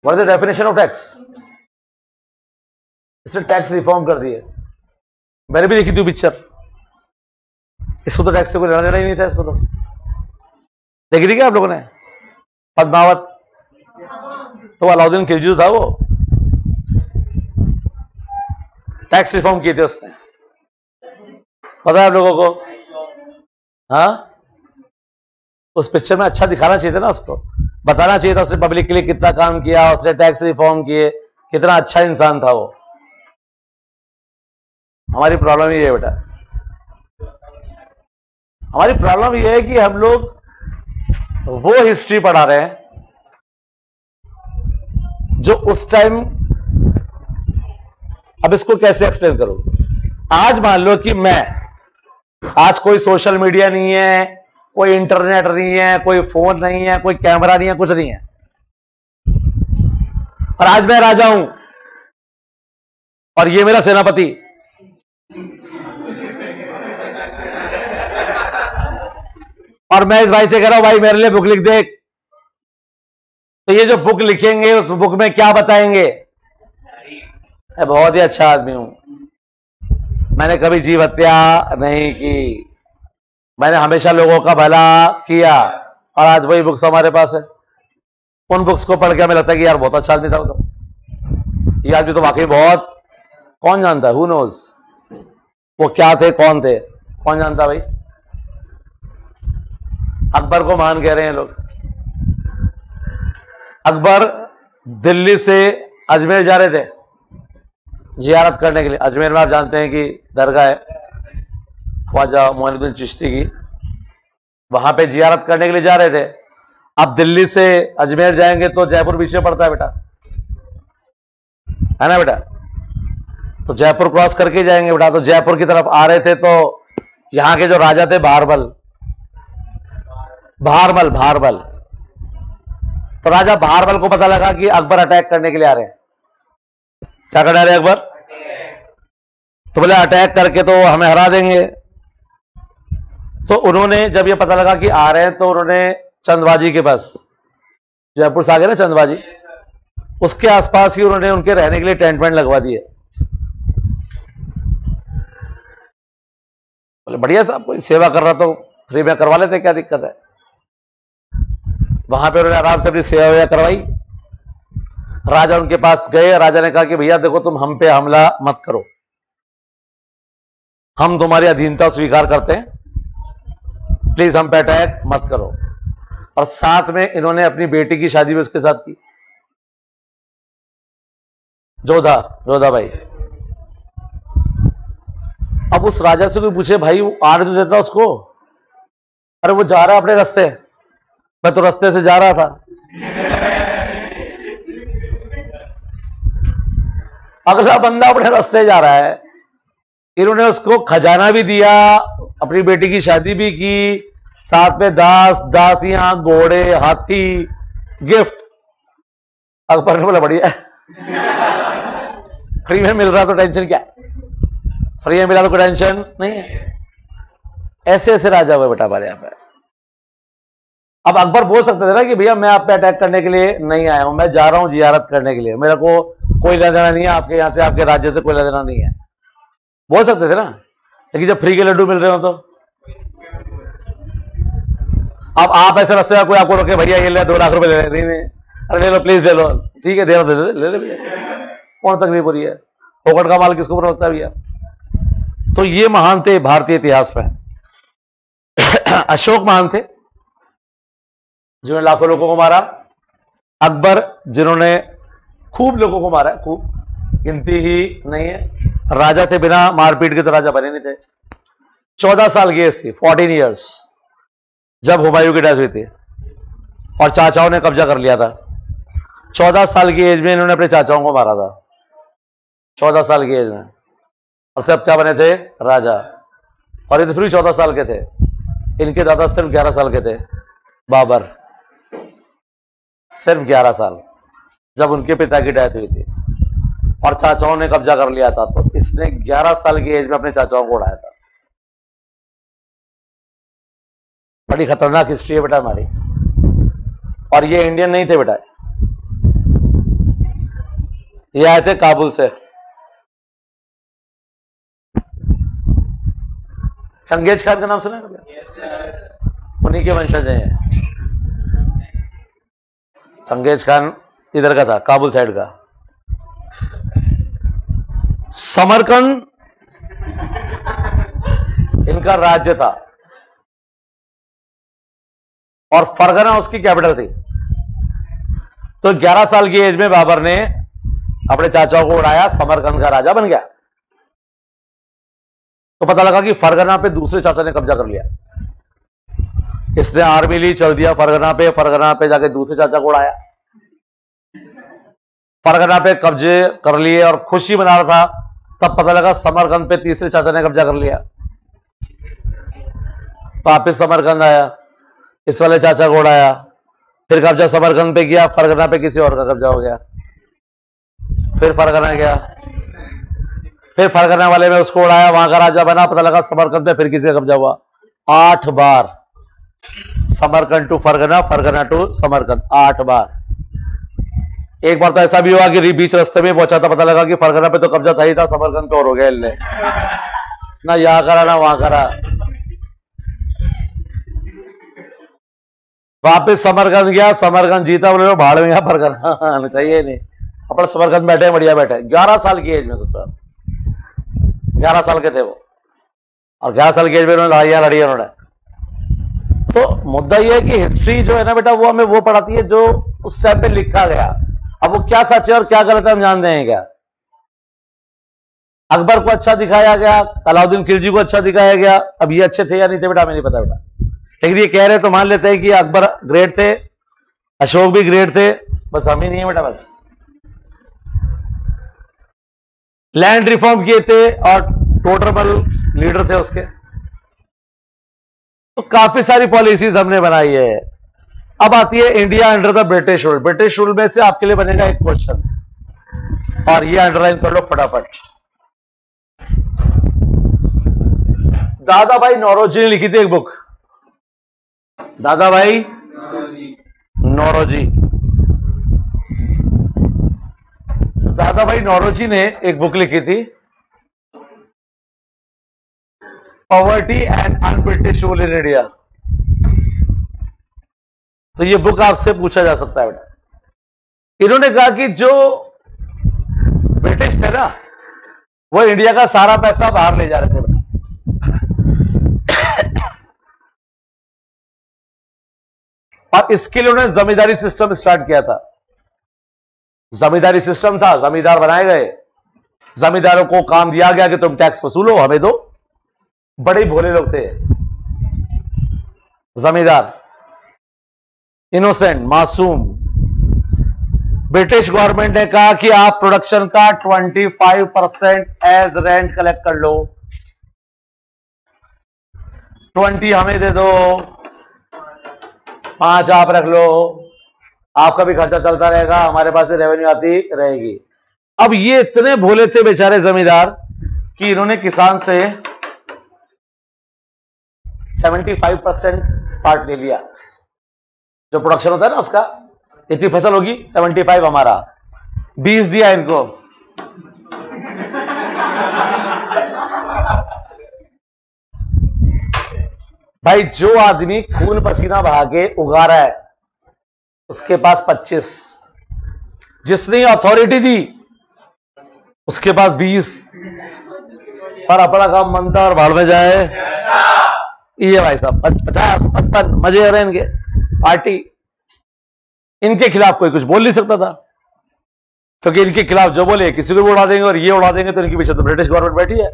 What is the definition of tax? इसने टैक्स रिफॉर्म कर दिए। मैंने भी देखी थी पिक्चर, इसको तो टैक्स से कोई लेना देना ही नहीं था। इसको तो देखी थी क्या आप लोगों ने? पद्मावत, तो अलाउद्दीन खिलजी जो था वो टैक्स रिफॉर्म किए थे उसने, पता है आप लोगों को? हाँ, उस पिक्चर में अच्छा दिखाना चाहिए था ना, उसको बताना चाहिए था उसने पब्लिक के लिए कितना काम किया, उसने टैक्स रिफॉर्म किए, कितना अच्छा इंसान था वो। हमारी प्रॉब्लम ये है बेटा, हमारी प्रॉब्लम ये है कि हम लोग वो हिस्ट्री पढ़ा रहे हैं जो उस टाइम, अब इसको कैसे एक्सप्लेन करूं? आज मान लो कि मैं, आज कोई सोशल मीडिया नहीं है, कोई इंटरनेट नहीं है, कोई फोन नहीं है, कोई कैमरा नहीं है, कुछ नहीं है, और आज मैं राजा हूं और ये मेरा सेनापति, और मैं इस भाई से कह रहा हूं भाई मेरे लिए बुक लिख दे, तो ये जो बुक लिखेंगे उस बुक में क्या बताएंगे? मैं बहुत ही अच्छा आदमी हूं, मैंने कभी जीव हत्या नहीं की, मैंने हमेशा लोगों का भला किया, और आज वही बुक्स हमारे पास है। उन बुक्स को पढ़ के हमें लगता है कि यार बहुत अच्छा आदमी था वो तो, ये आदमी तो वाकई बहुत, कौन जानता है, हु नोज वो क्या थे, कौन थे, कौन जानता भाई? अकबर को महान कह रहे हैं लोग। अकबर दिल्ली से अजमेर जा रहे थे जियारत करने के लिए। अजमेर में आप जानते हैं कि दरगाह है ख्वाजा मोइनुद्दीन चिश्ती की, वहां पे जियारत करने के लिए जा रहे थे। अब दिल्ली से अजमेर जाएंगे तो जयपुर पीछे पड़ता है बेटा, है ना बेटा? तो जयपुर क्रॉस करके जाएंगे बेटा। तो जयपुर की तरफ आ रहे थे तो यहां के जो राजा थे भारमल, तो राजा भारमल को पता लगा कि अकबर अटैक करने के लिए आ रहे हैं। क्या करने आ रहे हैं अकबर? तो बोले अटैक करके तो हमें हरा देंगे। तो उन्होंने जब ये पता लगा कि आ रहे हैं तो उन्होंने चंदबाजी के पास, जयपुर से आगे ना चंदबाजी, उसके आसपास ही उन्होंने उनके रहने के लिए टेंट वेंट लगवा दिए। बोले बढ़िया साहब, कोई सेवा कर रहा तो फ्री में करवा लेते, क्या दिक्कत है? वहां पे उन्होंने आराम से अपनी सेवा वेवा करवाई। राजा उनके पास गए, राजा ने कहा कि भैया देखो तुम हम पे हमला मत करो, हम तुम्हारी अधीनता स्वीकार करते हैं, प्लीज हम पे अटैक मत करो। और साथ में इन्होंने अपनी बेटी की शादी भी उसके साथ की। जोधा, जोधा भाई। अब उस राजा से कोई पूछे भाई वो आने तो देता उसको, अरे वो जा रहा है अपने रास्ते, मैं तो रास्ते से जा रहा था। अगला बंदा अपने रास्ते जा रहा है, इन्होंने उसको खजाना भी दिया, अपनी बेटी की शादी भी की, साथ में दास दासियां घोड़े हाथी गिफ्ट। अकबर ने बोला बढ़िया, फ्री में मिल रहा तो टेंशन क्या, फ्री में मिला तो कोई टेंशन नहीं है। ऐसे ऐसे राजा हुए बेटा हमारे यहां पर। अब अकबर बोल सकते थे ना कि भैया मैं आप पे अटैक करने के लिए नहीं आया हूं, मैं जा रहा हूं जियारत करने के लिए, मेरे को कोई लेना देना नहीं है आपके यहां से, आपके राज्य से कोई लेना देना नहीं है, बोल सकते थे ना। लेकिन जब फ्री के लड्डू मिल रहे हो तो अब आप ऐसे रस्ते कोई आपको रोके भैया ये ले 2 लाख रुपए ले ले, नहीं अरे ले लो प्लीज ले लो, ठीक है दे दे ले ले भैया, कौन तकलीफ हो रही है, फोकट का माल किसको ऊपर रखता है भैया। तो ये महान थे भारतीय इतिहास में। अशोक महान थे जिन्होंने लाखों लोगों को मारा, अकबर जिन्होंने खूब लोगों को मारा, खूब गिनती ही नहीं है, राजा थे बिना मारपीट के तो राजा बने नहीं थे। 14 साल की एज थी, 14 इयर्स, जब हुमायूं की डेथ हुई थी और चाचाओं ने कब्जा कर लिया था। 14 साल की एज में इन्होंने अपने चाचाओं को मारा था, 14 साल की एज में, और सब क्या बने थे, राजा। और ये तो फिर भी 14 साल के थे, इनके दादा सिर्फ 11 साल के थे, बाबर सिर्फ 11 साल, जब उनके पिता की डेथ हुई थी और चाचाओं ने कब्जा कर लिया था, तो इसने 11 साल की एज में अपने चाचाओं को उड़ाया था। बड़ी खतरनाक हिस्ट्री है बेटा हमारी, और ये इंडियन नहीं थे बेटा, ये आए थे काबुल से। चंगेज खान का नाम सुना है? उन्हीं के वंशज हैं। चंगेज खान इधर का था, काबुल साइड का। समरकंद इनका राज्य था और फरगना उसकी कैपिटल थी। तो 11 साल की एज में बाबर ने अपने चाचाओं को उड़ाया, समरकंद का राजा बन गया। तो पता लगा कि फरगना पे दूसरे चाचा ने कब्जा कर लिया, इसने आर्मी ली, चल दिया फरगना पे, फरगना पे जाके दूसरे चाचा को उड़ाया, फरगना पे कब्जे कर लिए और खुशी मना रहा था, तब पता लगा समरकंद पे तीसरे चाचा ने कब्जा कर लिया। वापिस समरकंद आया, इस वाले चाचा को उड़ाया, फिर कब्जा समरकंद पे किया, फरगना पे किसी और का कब्जा हो गया, फिर फरगना गया, फिर फरगना वाले में उसको उड़ाया, वहां का राजा बना, पता लगा समरकंद पे फिर किसी का कब्जा हुआ। 8 बार समरकंद टू फरगना, फरगना टू समरकंद, 8 बार। एक बार तो ऐसा भी हुआ कि बीच रास्ते में पहुंचा था, पता लगा कि फरगना पे तो कब्जा था ही था, समरकंद पे और हो गया इनने, ना यहां करा ना वहां करा। वापिस समरकंद गया, समरकंद जीता, बोले भाड़ में गया फरगना, चाहिए नहीं, अपन समरकंद बैठे बढ़िया बैठे। 11 साल की एज में, सोचो 11 साल के थे वो, और 11 साल की एज में उन्होंने लड़ाइयां लड़ी उन्होंने। तो मुद्दा यह है कि हिस्ट्री जो है ना बेटा, वो हमें वो पढ़ाती है जो उस टाइम पे लिखा गया। अब वो क्या सच है और क्या गलत है हम जानते हैं क्या? अकबर को अच्छा दिखाया गया, अलाउद्दीन खिलजी को अच्छा दिखाया गया, अब ये अच्छे थे या नहीं थे बेटा हमें नहीं पता बेटा, लेकिन ये कह रहे तो मान लेते हैं कि अकबर ग्रेट थे, अशोक भी ग्रेट थे, बस हम ही नहीं है बेटा। बस लैंड रिफॉर्म किए थे और टोटल लीडर थे उसके, तो काफी सारी पॉलिसीज हमने बनाई है। अब आती है India under the British rule. British rule में से आपके लिए बनेगा एक क्वेश्चन, और ये अंडरलाइन कर लो फटाफट। दादा भाई नौरोजी ने लिखी थी एक बुक, दादा भाई नौरोजी। दादा भाई नौरोजी ने एक बुक लिखी थी, poverty and un-British rule in India. तो ये बुक आपसे पूछा जा सकता है बेटा। इन्होंने कहा कि जो ब्रिटिश थे ना, वो इंडिया का सारा पैसा बाहर ले जा रहे थे बेटा, और इसके लिए उन्होंने जमींदारी सिस्टम स्टार्ट किया था। जमींदारी सिस्टम था, जमींदार बनाए गए, जमींदारों को काम दिया गया कि तुम टैक्स वसूलो, हमें दो। बड़े भोले लोग थे जमींदार, इनोसेंट, मासूम। ब्रिटिश गवर्नमेंट ने कहा कि आप प्रोडक्शन का 25% एज रेंट कलेक्ट कर लो, 20 हमें दे दो, 5 आप रख लो, आपका भी खर्चा चलता रहेगा, हमारे पास से रेवेन्यू आती रहेगी। अब ये इतने भोले थे बेचारे जमींदार कि इन्होंने किसान से 75% पार्ट ले लिया। जो प्रोडक्शन होता है ना उसका, इतनी फसल होगी 75 हमारा, 20 दिया इनको। भाई जो आदमी खून पसीना बहा के उगा रहा है उसके पास 25, जिसने अथॉरिटी दी उसके पास 20, पर अपना काम बनता और भाड़ में जाए ये भाई साहब 50, 55 मजे हो रहे हैं इनके पार्टी। इनके खिलाफ कोई कुछ बोल नहीं सकता था, क्योंकि इनके खिलाफ जो बोले किसी को भी उड़ा देंगे, और ये उड़ा देंगे तो इनके पीछे तो ब्रिटिश गवर्नमेंट बैठी है,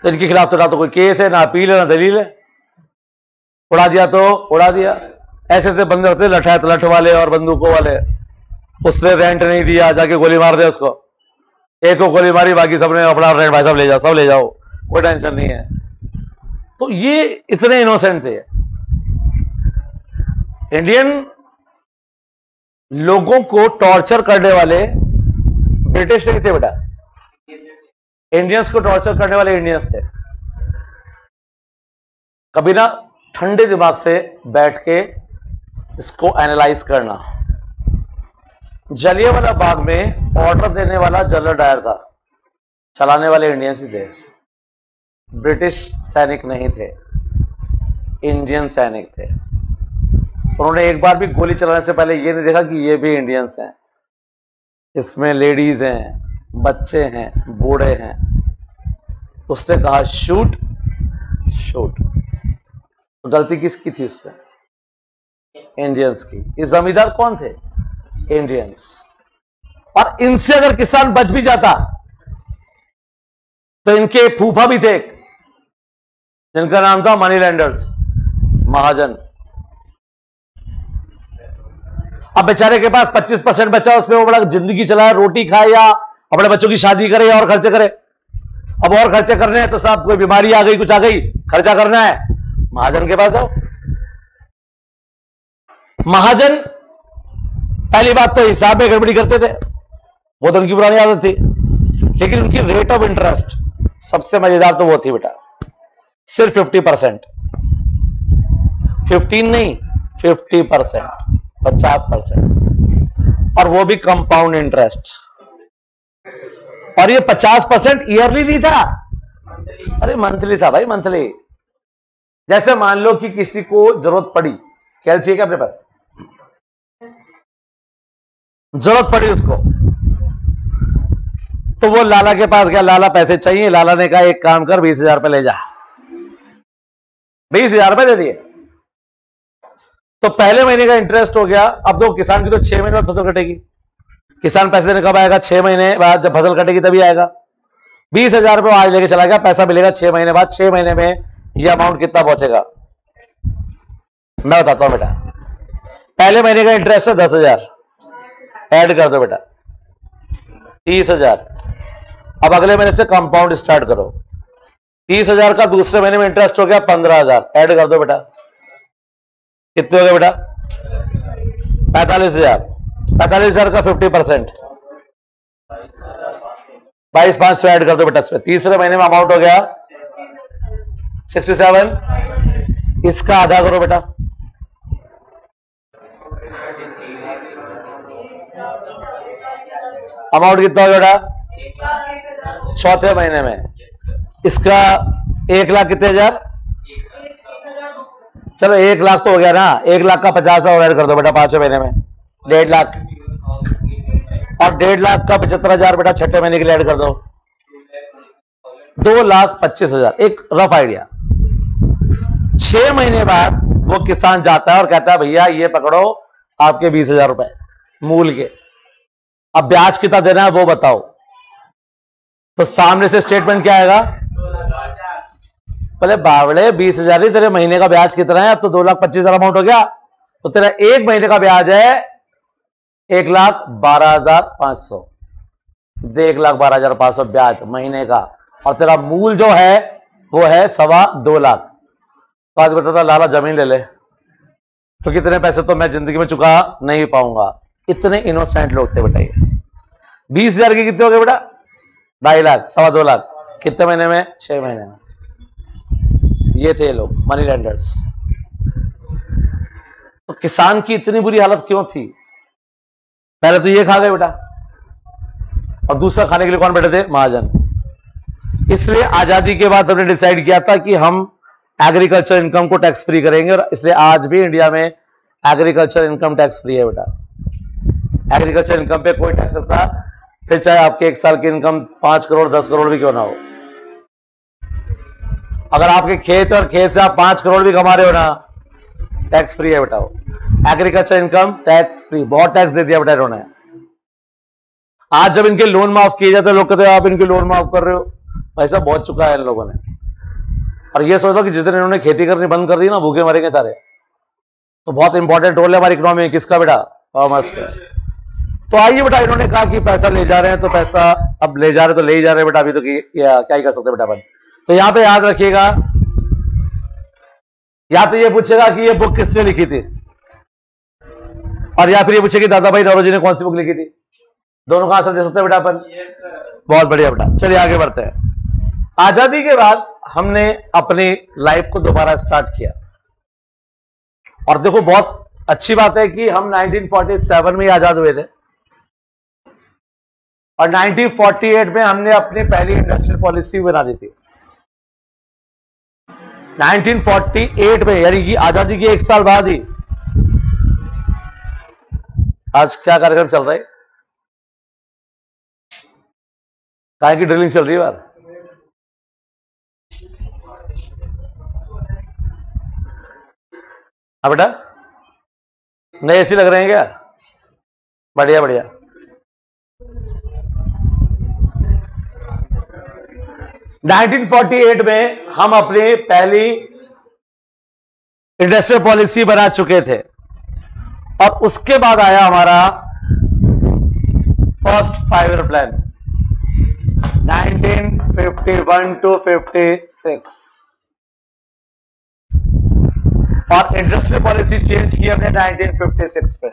तो इनके खिलाफ तो ना तो कोई केस है, ना अपील है, ना दलील है। उड़ा दिया तो उड़ा दिया। ऐसे ऐसे बंदे होते लठ लठ वाले और बंदूकों वाले, उसने रेंट नहीं दिया, जाके गोली मार दे उसको, एक को गोली मारी, बाकी सबने अपना रेंट भाई साहब ले जाओ, सब ले जाओ, कोई टेंशन नहीं है। तो ये इतने इनोसेंट थे। इंडियन लोगों को टॉर्चर करने वाले ब्रिटिश नहीं थे बेटा, इंडियंस को टॉर्चर करने वाले इंडियंस थे। कभी ना ठंडे दिमाग से बैठ के इसको एनालाइज करना। जलियांवाला बाग में ऑर्डर देने वाला जनरल डायर था, चलाने वाले इंडियंस ही थे, ब्रिटिश सैनिक नहीं थे, इंडियन सैनिक थे। उन्होंने एक बार भी गोली चलाने से पहले ये नहीं देखा कि ये भी इंडियंस हैं, इसमें लेडीज हैं, बच्चे हैं, बूढ़े हैं। उसने कहा शूट शूट। तो गलती किसकी थी इसमें? इंडियंस की। ये जमींदार कौन थे? इंडियंस। और इनसे अगर किसान बच भी जाता तो इनके फूफा भी थे जिनका नाम था मनी लैंडर्स, महाजन। अब बेचारे के पास 25% बचा, उसमें वो बड़ा जिंदगी चलाए, रोटी खाए या अपने बच्चों की शादी करे या और खर्चे करे। अब और खर्चे करने हैं तो साहब कोई बीमारी आ गई, कुछ आ गई, खर्चा करना है, महाजन के पास जाओ। महाजन पहली बात तो हिसाब में गड़बड़ी करते थे, वो तो उनकी पुरानी आदत थी, लेकिन उनकी रेट ऑफ इंटरेस्ट सबसे मजेदार तो वो थी बेटा, सिर्फ 50%, 15 नहीं 50%, 50%, और वो भी कंपाउंड इंटरेस्ट। और ये 50% ईयरली नहीं था, अरे मंथली था भाई, मंथली। जैसे मान लो कि किसी को जरूरत पड़ी, कैल्शियम क्या अपने पास जरूरत पड़ी उसको, तो वो लाला के पास गया, लाला पैसे चाहिए। लाला ने कहा एक काम कर 20,000 रुपए ले जा, 20,000 रुपए दे दिए। तो पहले महीने का इंटरेस्ट हो गया। अब तो किसान की तो 6 महीने बाद फसल कटेगी, किसान पैसे देने कब आएगा? 6 महीने बाद, जब फसल कटेगी तभी आएगा। 20,000 रुपए आज लेके चला गया, पैसा मिलेगा 6 महीने बाद। 6 महीने में यह अमाउंट कितना पहुंचेगा मैं बताता हूं बेटा। पहले महीने का इंटरेस्ट है 10,000, ऐड कर दो बेटा 30,000। अब अगले महीने से कंपाउंड स्टार्ट करो। 30,000 का दूसरे महीने में इंटरेस्ट हो गया 15,000, ऐड कर दो बेटा, कितने हो गए बेटा? 45,000। 45,000 का 50%, 22,500 ऐड कर दो बेटा इसमें। तीसरे महीने में अमाउंट हो गया 67, इसका आधा करो बेटा, अमाउंट कितना हो बेटा? चौथे महीने में इसका 1,00,000 कितने हजार? चलो 1,00,000 तो हो गया ना, 1,00,000 का 50,000 ऐड कर दो बेटा 5वें महीने में, 1,50,000। और 1,50,000 का 75,000 बेटा छठे महीने के लिए ऐड कर दो, 2,25,000। एक रफ आइडिया। 6 महीने बाद वो किसान जाता है और कहता है भैया ये पकड़ो आपके 20,000 रुपए मूल के, अब ब्याज कितना देना है वो बताओ। तो सामने से स्टेटमेंट क्या आएगा, बोले बावड़े 20,000 ही तेरे महीने का ब्याज कितना है, अब तो 2,25,000 अमाउंट हो गया, तो तेरा एक महीने का ब्याज है 1,12,500, दे 1,12,500 ब्याज महीने का, और तेरा मूल जो है वो है 2.25 लाख। तो आज बताता लाला जमीन ले ले, तो कितने पैसे तो मैं जिंदगी में चुका नहीं पाऊंगा। इतने इनोसेंट लोग थे बेटा ये। 20,000 के कितने हो गए बेटा, 2.5 लाख, 2.25 लाख, कितने महीने में, 6 महीने में। ये थे लोग मनी लेंडर्स। तो किसान की इतनी बुरी हालत क्यों थी, पहले तो ये खा गए बेटा, और दूसरा खाने के लिए कौन बैठे थे, महाजन। इसलिए आजादी के बाद हमने डिसाइड किया था कि हम एग्रीकल्चर इनकम को टैक्स फ्री करेंगे, और इसलिए आज भी इंडिया में एग्रीकल्चर इनकम टैक्स फ्री है बेटा। एग्रीकल्चर इनकम पे कोई टैक्स लगता, फिर चाहे आपके एक साल की इनकम 5 करोड़ 10 करोड़ भी क्यों ना हो। अगर आपके खेत और खेत से आप 5 करोड़ भी कमा रहे हो ना, टैक्स फ्री है बेटा वो। एग्रीकल्चर इनकम टैक्स फ्री, बहुत टैक्स दे दिया बेटा इन्होंने। आज जब इनके लोन माफ किए जाते हैं, लोग कहते हैं आप इनके लोन माफ कर रहे हो, पैसा बहुत चुका है इन लोगों ने। और ये सोच लो कि जिस दिन इन्होंने खेती करनी बंद कर दी ना, भूखे मरेंगे सारे। तो बहुत इंपॉर्टेंट रोल है हमारी इकोनॉमी में, किसका बेटा, फार्मर्स का। तो आइए बेटा, इन्होंने कहा कि पैसा ले जा रहे हैं, तो पैसा अब ले जा रहे तो ले ही जा रहे हैं बेटा, अभी तो क्या ही कर सकते हैं बेटा अपन। तो यहां पे याद रखिएगा, या तो ये पूछेगा कि ये बुक किसने लिखी थी, और या फिर ये पूछेगा दादा भाई नौरोजी ने कौन सी बुक लिखी थी। दोनों का आंसर दे सकते हैं बेटा अपन। बहुत बढ़िया बेटा, चलिए आगे बढ़ते हैं। आजादी के बाद हमने अपनी लाइफ को दोबारा स्टार्ट किया, और देखो बहुत अच्छी बात है कि हम 1947 में आजाद हुए थे, और 1948 में हमने अपनी पहली इंडस्ट्रियल पॉलिसी बना दी थी। 1948 में, यानी कि आजादी के 1 साल बाद ही। आज क्या कार्यक्रम चल रहा है, काय की ड्रिलिंग चल रही है बार। हाँ बेटा, नए एसी लग रहे हैं क्या, बढ़िया बढ़िया। नाइनटीन 48 में हम अपनी पहली इंडस्ट्रियल पॉलिसी बना चुके थे, और उसके बाद आया हमारा फर्स्ट 5 ईयर प्लान 1951 to 56, और इंडस्ट्रियल पॉलिसी चेंज की हमने 1956 में।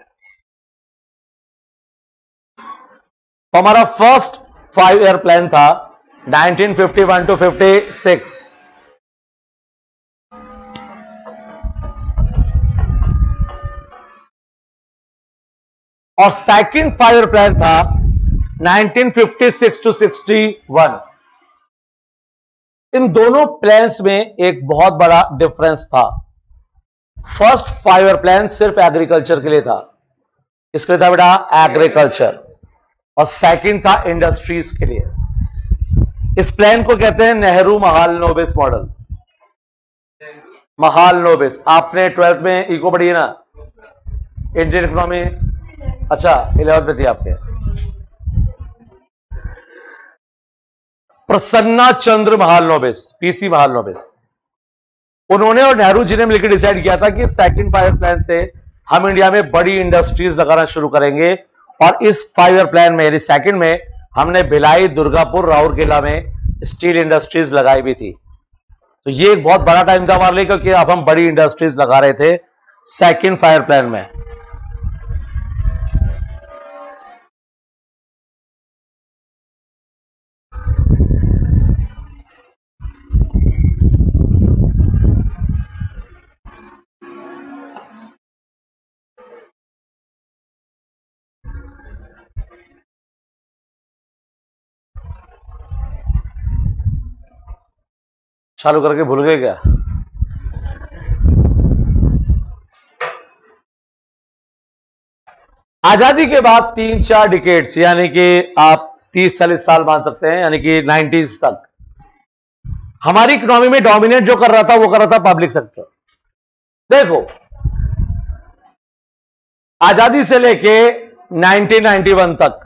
तो हमारा फर्स्ट 5 ईयर प्लान था 1951 to 56, और सेकंड 5 ईयर प्लान था 1956 to 61। इन दोनों प्लान्स में एक बहुत बड़ा डिफरेंस था। फर्स्ट 5 ईयर प्लान सिर्फ एग्रीकल्चर के लिए था, किसके लिए था बेटा, एग्रीकल्चर, और सेकंड था इंडस्ट्रीज के लिए। इस प्लान को कहते हैं नेहरू महालनोबिस मॉडल। महालनोबिस, आपने 12th में इको पढ़ी है ना, इंडियन इकोनॉमी, अच्छा 11th में थी आपके। प्रसन्ना चंद्र महालनोबिस, पीसी महालनोबिस, उन्होंने और नेहरू जी ने मिलकर डिसाइड किया था कि सेकंड 5 ईयर प्लान से हम इंडिया में बड़ी इंडस्ट्रीज लगाना शुरू करेंगे। और इस 5 ईयर प्लान में, यानी सेकंड में, हमने भिलाई, दुर्गापुर, राउरकेला में स्टील इंडस्ट्रीज लगाई भी थी। तो ये एक बहुत बड़ा टाइम था हमारे लिए, क्योंकि अब हम बड़ी इंडस्ट्रीज लगा रहे थे सेकंड 5 ईयर प्लान में। चालू करके भूल गए क्या? आजादी के बाद 3-4 डिकेड्स, यानी कि आप 30-40 साल मान सकते हैं, यानी कि 90s तक हमारी इकोनॉमी में डोमिनेट जो कर रहा था वो कर रहा था पब्लिक सेक्टर। देखो, आजादी से लेके 1991 तक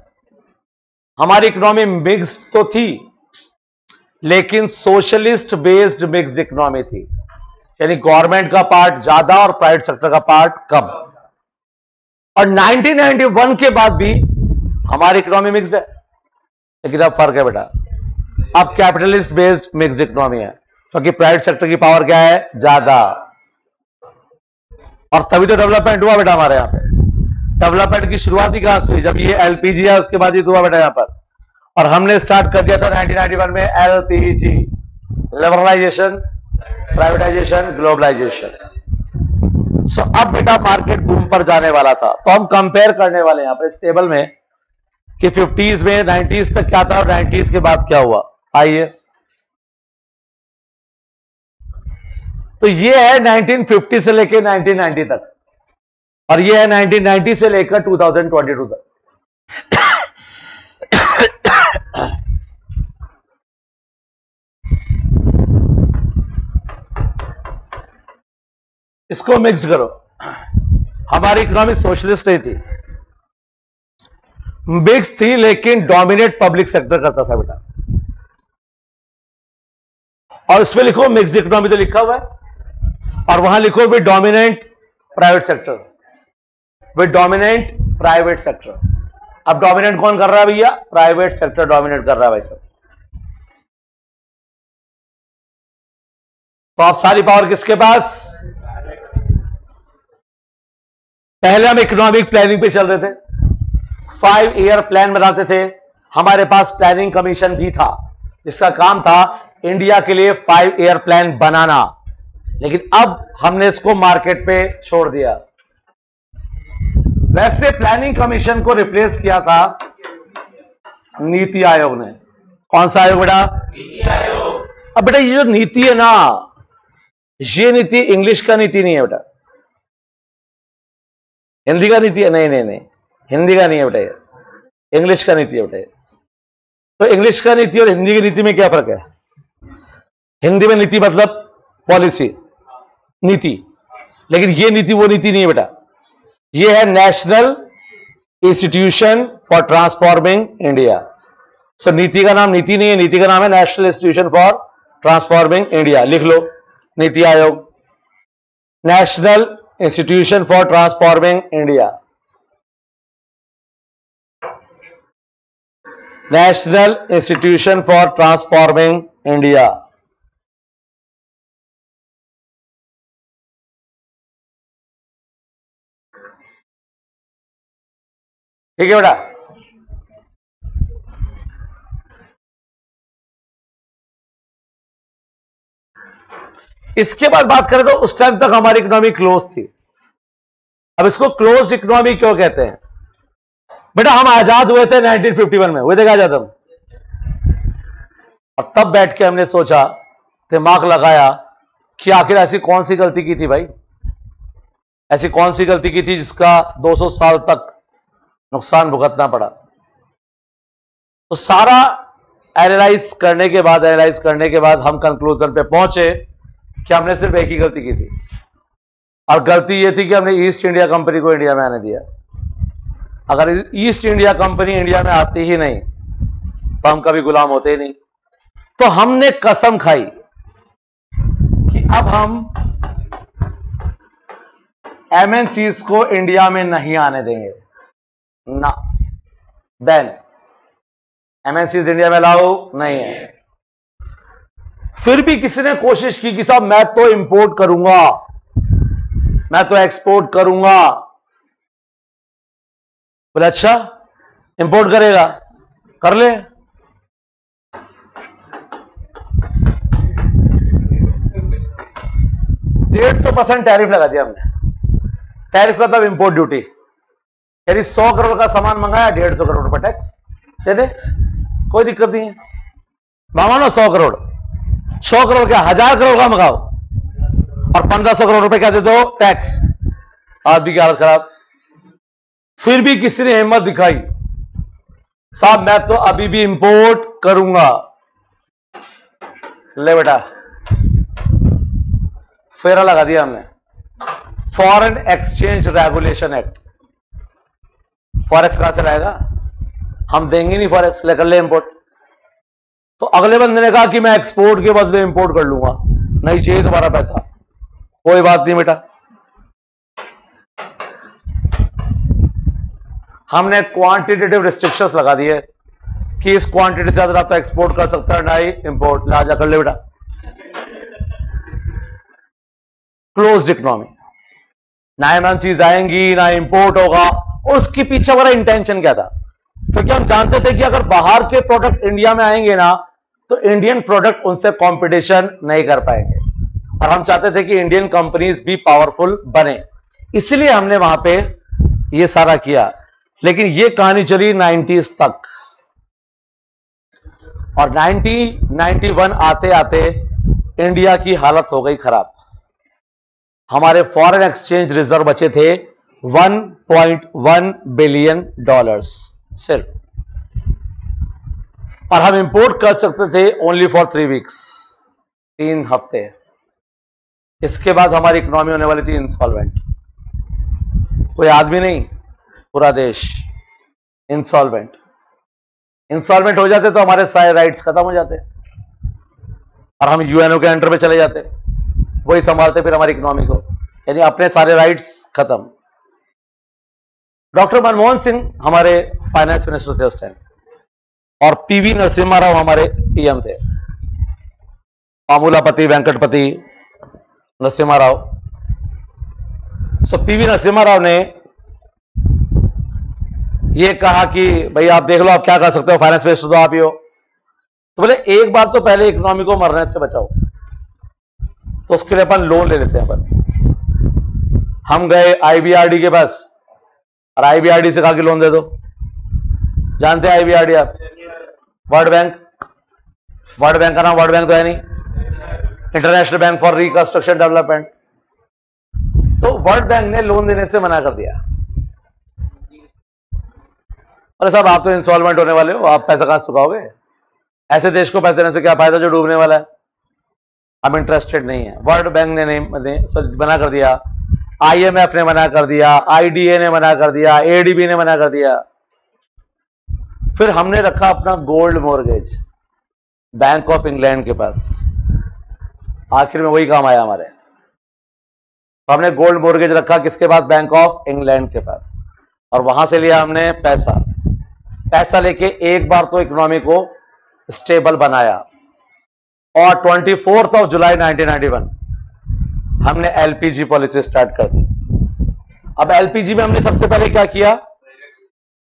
हमारी इकोनॉमी मिक्स्ड तो थी, लेकिन सोशलिस्ट बेस्ड मिक्स्ड इकोनॉमी थी, यानी गवर्नमेंट का पार्ट ज्यादा और प्राइवेट सेक्टर का पार्ट कम। और 1991 के बाद भी हमारी इकोनॉमी मिक्स्ड है, लेकिन अब फर्क है बेटा, अब कैपिटलिस्ट बेस्ड मिक्स्ड इकोनॉमी है, क्योंकि प्राइवेट सेक्टर की पावर क्या है, ज्यादा। और तभी तो डेवलपमेंट हुआ बेटा हमारे यहां पे। डेवलपमेंट की शुरुआत ही कहां से हुई, जब ये एलपीजी है उसके बाद ही हुआ बेटा यहां पर। और हमने स्टार्ट कर दिया था 1991 में एलपीजी, लिबरलाइजेशन, प्राइवेटाइजेशन, ग्लोबलाइजेशन। सो अब बेटा मार्केट बूम पर जाने वाला था। तो हम कंपेयर करने वाले हैं यहां पर इस टेबल में कि 50s में 90s तक क्या था और 90s के बाद क्या हुआ। आइए, तो ये है 1950 से लेकर 1990 तक, और ये है 1990 से लेकर 2022 तक। इसको मिक्स करो। हमारी इकोनॉमी सोशलिस्ट नहीं थी, मिक्स थी, लेकिन डोमिनेट पब्लिक सेक्टर करता था बेटा। और इसमें लिखो मिक्स्ड इकोनॉमी तो लिखा हुआ है, और वहां लिखो with dominant private sector, with dominant private sector. अब डोमिनेंट कौन कर रहा है भैया, प्राइवेट सेक्टर डोमिनेट कर रहा है भाई साहब। तो आप सारी पावर किसके पास। पहले हम इकोनॉमिक प्लानिंग पे चल रहे थे, 5 ईयर प्लान बनाते थे। हमारे पास प्लानिंग कमीशन भी था, जिसका काम था इंडिया के लिए 5 ईयर प्लान बनाना, लेकिन अब हमने इसको मार्केट पे छोड़ दिया। वैसे प्लानिंग कमीशन को रिप्लेस किया था नीति आयोग ने। कौन सा आयोग बेटा, नीति आयोग। अब बेटा ये जो नीति है ना, ये नीति इंग्लिश का नीति नहीं है बेटा, हिंदी का नीति है। नहीं नहीं नहीं, हिंदी का नहीं है बेटा, ये इंग्लिश का नीति है बेटा। तो इंग्लिश का नीति और हिंदी की नीति में क्या फर्क है। हिंदी में नीति मतलब पॉलिसी, नीति, लेकिन ये नीति वो नीति नहीं है बेटा। ये है national institution for transforming India. So NITI का नाम नीति नहीं है, नीति का नाम है national institution for transforming India. लिख लो, NITI Aayog, national institution for transforming India, national institution for transforming India. ठीक है बेटा। इसके बाद बात करें तो उस टाइम तक हमारी इकोनॉमी क्लोज थी। अब इसको क्लोज्ड इकोनॉमी क्यों कहते हैं बेटा। हम आजाद हुए थे 1951 में, हुए थे क्या आजाद हम। और तब बैठ के हमने सोचा, दिमाग लगाया कि आखिर ऐसी कौन सी गलती की थी भाई, ऐसी कौन सी गलती की थी जिसका 200 साल तक नुकसान भुगतना पड़ा। तो सारा एनालाइज करने के बाद हम कंक्लूजन पे पहुंचे कि हमने सिर्फ एक ही गलती की थी, और गलती यह थी कि हमने ईस्ट इंडिया कंपनी को इंडिया में आने दिया। अगर ईस्ट इंडिया कंपनी इंडिया में आती ही नहीं तो हम कभी गुलाम होते ही नहीं। तो हमने कसम खाई कि अब हम एमएनसीज को इंडिया में नहीं आने देंगे ना, बैन। एमएनसीज इंडिया में अलाउ नहीं है। फिर भी किसी ने कोशिश की कि साहब मैं तो इंपोर्ट करूंगा, मैं तो एक्सपोर्ट करूंगा। बोले अच्छा इंपोर्ट करेगा, कर ले। %150 टैरिफ लगा दिया हमने। टैरिफ मतलब इंपोर्ट ड्यूटी, यानी 100 करोड़ का सामान मंगाया, 150 करोड़ रुपए टैक्स दे दे, कोई दिक्कत नहीं है। मंगाओ ना 100 करोड़, 100 करोड़ क्या 1000 करोड़ का मंगाओ, और 1500 करोड़ रुपए क्या दे दो टैक्स। आदमी की हालत खराब। फिर भी किसी ने हिम्मत दिखाई, साहब मैं तो अभी भी इंपोर्ट करूंगा। ले बेटा, फेरा लगा दिया हमने। Foreign exchange regulation act. Forex कहां से लाएगा, हम देंगे नहीं फॉरेक्स, ले कर ले इंपोर्ट। तो अगले बंदे ने कहा कि मैं एक्सपोर्ट के बदले इंपोर्ट कर लूंगा, नहीं चाहिए तुम्हारा पैसा, कोई बात नहीं बेटा। हमने क्वांटिटेटिव रिस्ट्रिक्शंस लगा दिए कि इस क्वांटिटी से ज्यादा तो एक्सपोर्ट कर सकता है, ना ही इंपोर्ट, लिहाजा कर ले बेटा। क्लोज्ड इकोनॉमी, ना एमएनसीज आएंगी ना इंपोर्ट होगा। उसके पीछे हमारा इंटेंशन क्या था, क्योंकि हम जानते थे कि अगर बाहर के प्रोडक्ट इंडिया में आएंगे ना तो इंडियन प्रोडक्ट उनसे कंपटीशन नहीं कर पाएंगे, और हम चाहते थे कि इंडियन कंपनीज भी पावरफुल बने, इसलिए हमने वहां पे ये सारा किया। लेकिन ये कहानी चली 90s तक, और 1991 आते आते इंडिया की हालत हो गई खराब। हमारे फॉरेन एक्सचेंज रिजर्व बचे थे $1.1 बिलियन सिर्फ, और हम इंपोर्ट कर सकते थे ओनली फॉर 3 वीक्स, 3 हफ्ते। इसके बाद हमारी इकोनॉमी होने वाली थी इंसॉल्वेंट। कोई आदमी नहीं, पूरा देश इंसॉल्वेंट। इंसॉल्वेंट हो जाते तो हमारे सारे राइट्स खत्म हो जाते, और हम यूएनओ के अंडर में चले जाते, वही संभालते फिर हमारी इकोनॉमी को, यानी अपने सारे राइट्स खत्म। डॉक्टर मनमोहन सिंह हमारे फाइनेंस मिनिस्टर थे उस टाइम, और पीवी नरसिम्हा राव हमारे पीएम थे, अमूलापति वेंकटपति नरसिम्हा राव। सो पीवी नरसिम्हा राव ने ये कहा कि भाई आप देख लो आप क्या कर सकते हो, फाइनेंस मिनिस्टर तो आप ही हो, तो बोले एक बार तो पहले इकोनॉमी को मरने से बचाओ, तो उसके लिए अपन लोन ले लेते हैं। अपन हम गए आईबीआरडी के पास, और आईबीआरडी से कहा कि लोन दे दो। जानते हैं आईबीआरडी आप, वर्ल्ड बैंक। वर्ल्ड बैंक का नाम वर्ल्ड बैंक तो है नहीं, international bank for reconstruction development. तो वर्ल्ड बैंक ने लोन देने से मना कर दिया। अरे साहब आप तो इंस्टॉलमेंट होने वाले हो, आप पैसा कहां से चुकाओगे, ऐसे देश को पैसे देने से क्या फायदा जो डूबने वाला है। हम इंटरेस्टेड नहीं है। वर्ल्ड बैंक ने मना कर दिया, आईएमएफ ने मना कर दिया, आईडीए ने मना कर दिया, एडीबी ने मना कर दिया। फिर हमने रखा अपना gold mortgage bank of England के पास, आखिर में वही काम आया हमारे। तो हमने गोल्ड मॉर्गेज रखा किसके पास, बैंक ऑफ इंग्लैंड के पास, और वहां से लिया हमने पैसा लेके एक बार तो इकोनॉमी को स्टेबल बनाया। और 24 जुलाई 1991 हमने एलपीजी पॉलिसी स्टार्ट कर दी। अब एलपीजी में हमने सबसे पहले क्या किया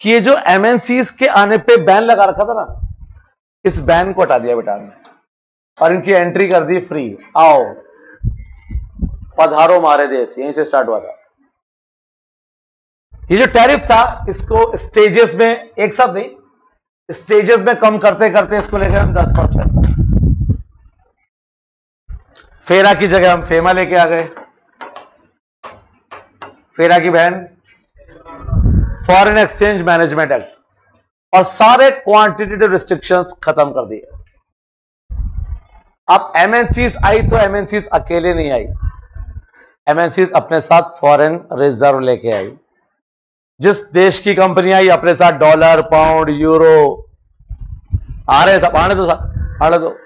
कि ये जो एमएनसीज के आने पे बैन लगा रखा था ना, इस बैन को हटा दिया बेटा हमने, और इनकी एंट्री कर दी फ्री। आओ पधारो हमारे देश, यहीं से स्टार्ट हुआ था। ये जो टैरिफ था इसको स्टेजेस में, एक साथ नहीं, स्टेजेस में कम करते करते इसको लेकर हम 10%। फेरा की जगह हम फेमा लेके आ गए, फेरा की बहन फॉरेन एक्सचेंज मैनेजमेंट एक्ट, और सारे क्वांटिटेटिव रिस्ट्रिक्शंस खत्म कर दिए। अब एमएनसीज आई तो एमएनसीज अकेले नहीं आई, एमएनसीज अपने साथ फॉरेन रिजर्व लेके आई। जिस देश की कंपनी आई अपने साथ डॉलर, पाउंड, यूरो आ रहे, सब आने दो।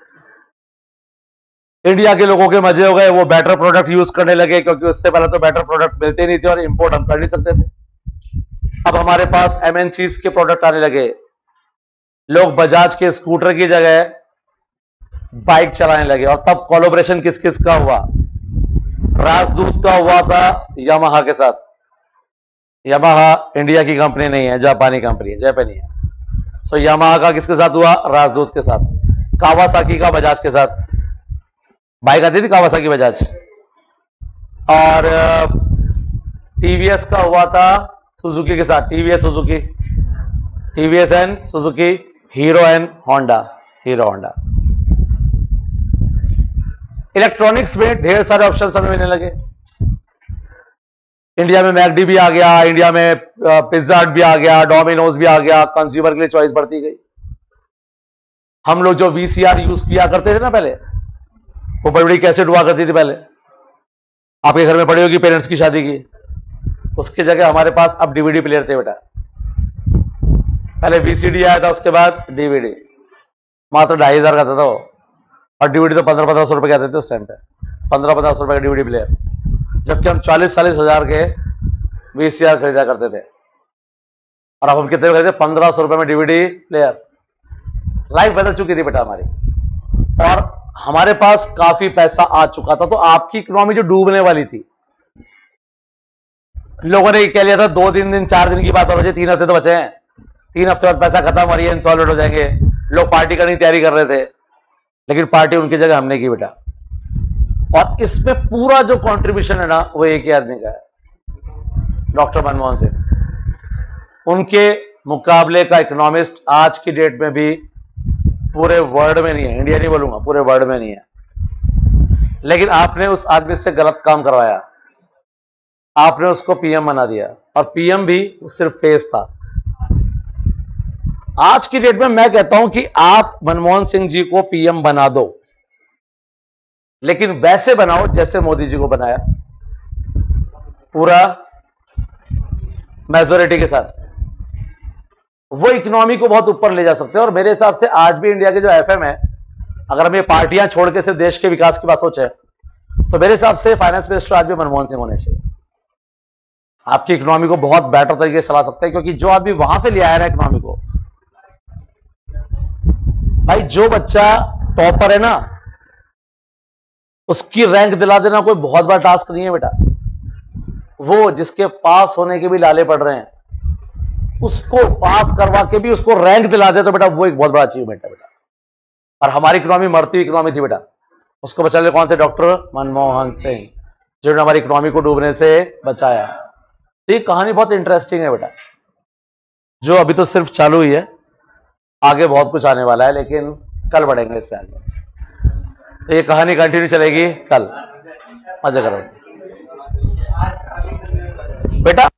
इंडिया के लोगों के मजे हो गए, वो बेटर प्रोडक्ट यूज करने लगे, क्योंकि उससे पहले तो बेटर प्रोडक्ट मिलते नहीं थे और इंपोर्ट हम कर नहीं सकते थे। अब हमारे पास एमएनसीज के प्रोडक्ट आने लगे, लोग बजाज के स्कूटर की जगह बाइक चलाने लगे। और तब कोलैबोरेशन किस किस का हुआ, राजदूत का हुआ था यामाहा के साथ। यामाहा इंडिया की कंपनी नहीं है, जापानी कंपनी है, जापानी है। सो यामाहा का किसके साथ हुआ, राजदूत के साथ। कावासाकी का बजाज के साथ, बाइक आती थी कावासाकी बजाज। और टीवीएस का हुआ था सुजुकी के साथ, TVS Suzuki, TVS and Suzuki, hero and Honda, hero Honda. Electronics में ढेर सारे ऑप्शन हमें मिलने लगे। इंडिया में मैकडी भी आ गया, इंडिया में पिज्जा हट भी आ गया, डोमिनोज भी आ गया, कंज्यूमर के लिए चॉइस बढ़ती गई। हम लोग जो वीसीआर यूज किया करते थे ना पहले, वो बड़ी बड़ी कैसेट हुआ करती थी पहले, आपके घर में पड़ी होगी पेरेंट्स की शादी की, उसकी जगह हमारे पास अब डीवीडी प्लेयर थे बेटा। पहले वीसीडी आया था, उसके बाद डीवीडी, मात्र 2500 का था वो, और डीवीडी तो 1500-1500 रुपए के आते थे उस टाइम पे, 1500-1500 रुपए का डीवीडी प्लेयर, जबकि हम 40-40 हजार के वीसीआर खरीदा करते थे। और अब हम कितने में खरीदे? 1500 रुपए में डीवीडी प्लेयर। लाइफ बदल चुकी थी बेटा हमारी, और हमारे पास काफी पैसा आ चुका था। तो आपकी इकोनॉमी जो डूबने वाली थी, लोगों ने कह लिया था 2-3 दिन 4 दिन की बात और बचे, 3 हफ्ते तो बचे हैं, 3 हफ्ते बाद पैसा खत्म और ये इंसॉल्वेंट हो जाएंगे। लोग पार्टी करने की तैयारी कर रहे थे, लेकिन पार्टी उनकी जगह हमने की बेटा। और इसमें पूरा जो कंट्रीब्यूशन है ना, वो एक ही आदमी का है, डॉक्टर मनमोहन सिंह। उनके मुकाबले का इकोनॉमिस्ट आज की डेट में भी पूरे वर्ल्ड में नहीं है, इंडिया नहीं बोलूंगा, पूरे वर्ल्ड में नहीं है। लेकिन आपने उस आदमी से गलत काम करवाया, आपने उसको पीएम बना दिया, और पीएम भी सिर्फ फेस था। आज की डेट में मैं कहता हूं कि आप मनमोहन सिंह जी को पीएम बना दो, लेकिन वैसे बनाओ जैसे मोदी जी को बनाया, पूरा मेजोरिटी के साथ। वो इकोनॉमी को बहुत ऊपर ले जा सकते हैं। और मेरे हिसाब से आज भी इंडिया के जो एफएम है, अगर हम ये पार्टियां छोड़ के सिर्फ देश के विकास की बात सोचे, तो मेरे हिसाब से फाइनेंस मिनिस्टर आज भी मनमोहन सिंह होने चाहिए। आपकी इकोनॉमी को बहुत बेटर तरीके से चला सकते हैं, क्योंकि जो आदमी वहां से ले आया है इकोनॉमी को, भाई जो बच्चा टॉपर है ना, उसकी रैंक दिला देना कोई बहुत बड़ा टास्क नहीं है बेटा। वो जिसके पास होने के भी लाले पड़ रहे हैं, उसको पास करवा के भी उसको रैंक दिला दे, तो बेटा वो एक बहुत बड़ा अचीवमेंट है बेटा। और हमारी इकोनॉमी मरती हुई इकोनॉमी थी बेटा, उसको बचाने कौन थे? डॉक्टर मनमोहन सिंह, जिन्होंने हमारी इकोनॉमी को डूबने से बचाया। तो ये कहानी बहुत इंटरेस्टिंग है बेटा, जो अभी तो सिर्फ चालू ही है, आगे बहुत कुछ आने वाला है, लेकिन कल बढ़ेंगे इससे आगे। तो ये कहानी कंटिन्यू चलेगी कल, मजा करो बेटा।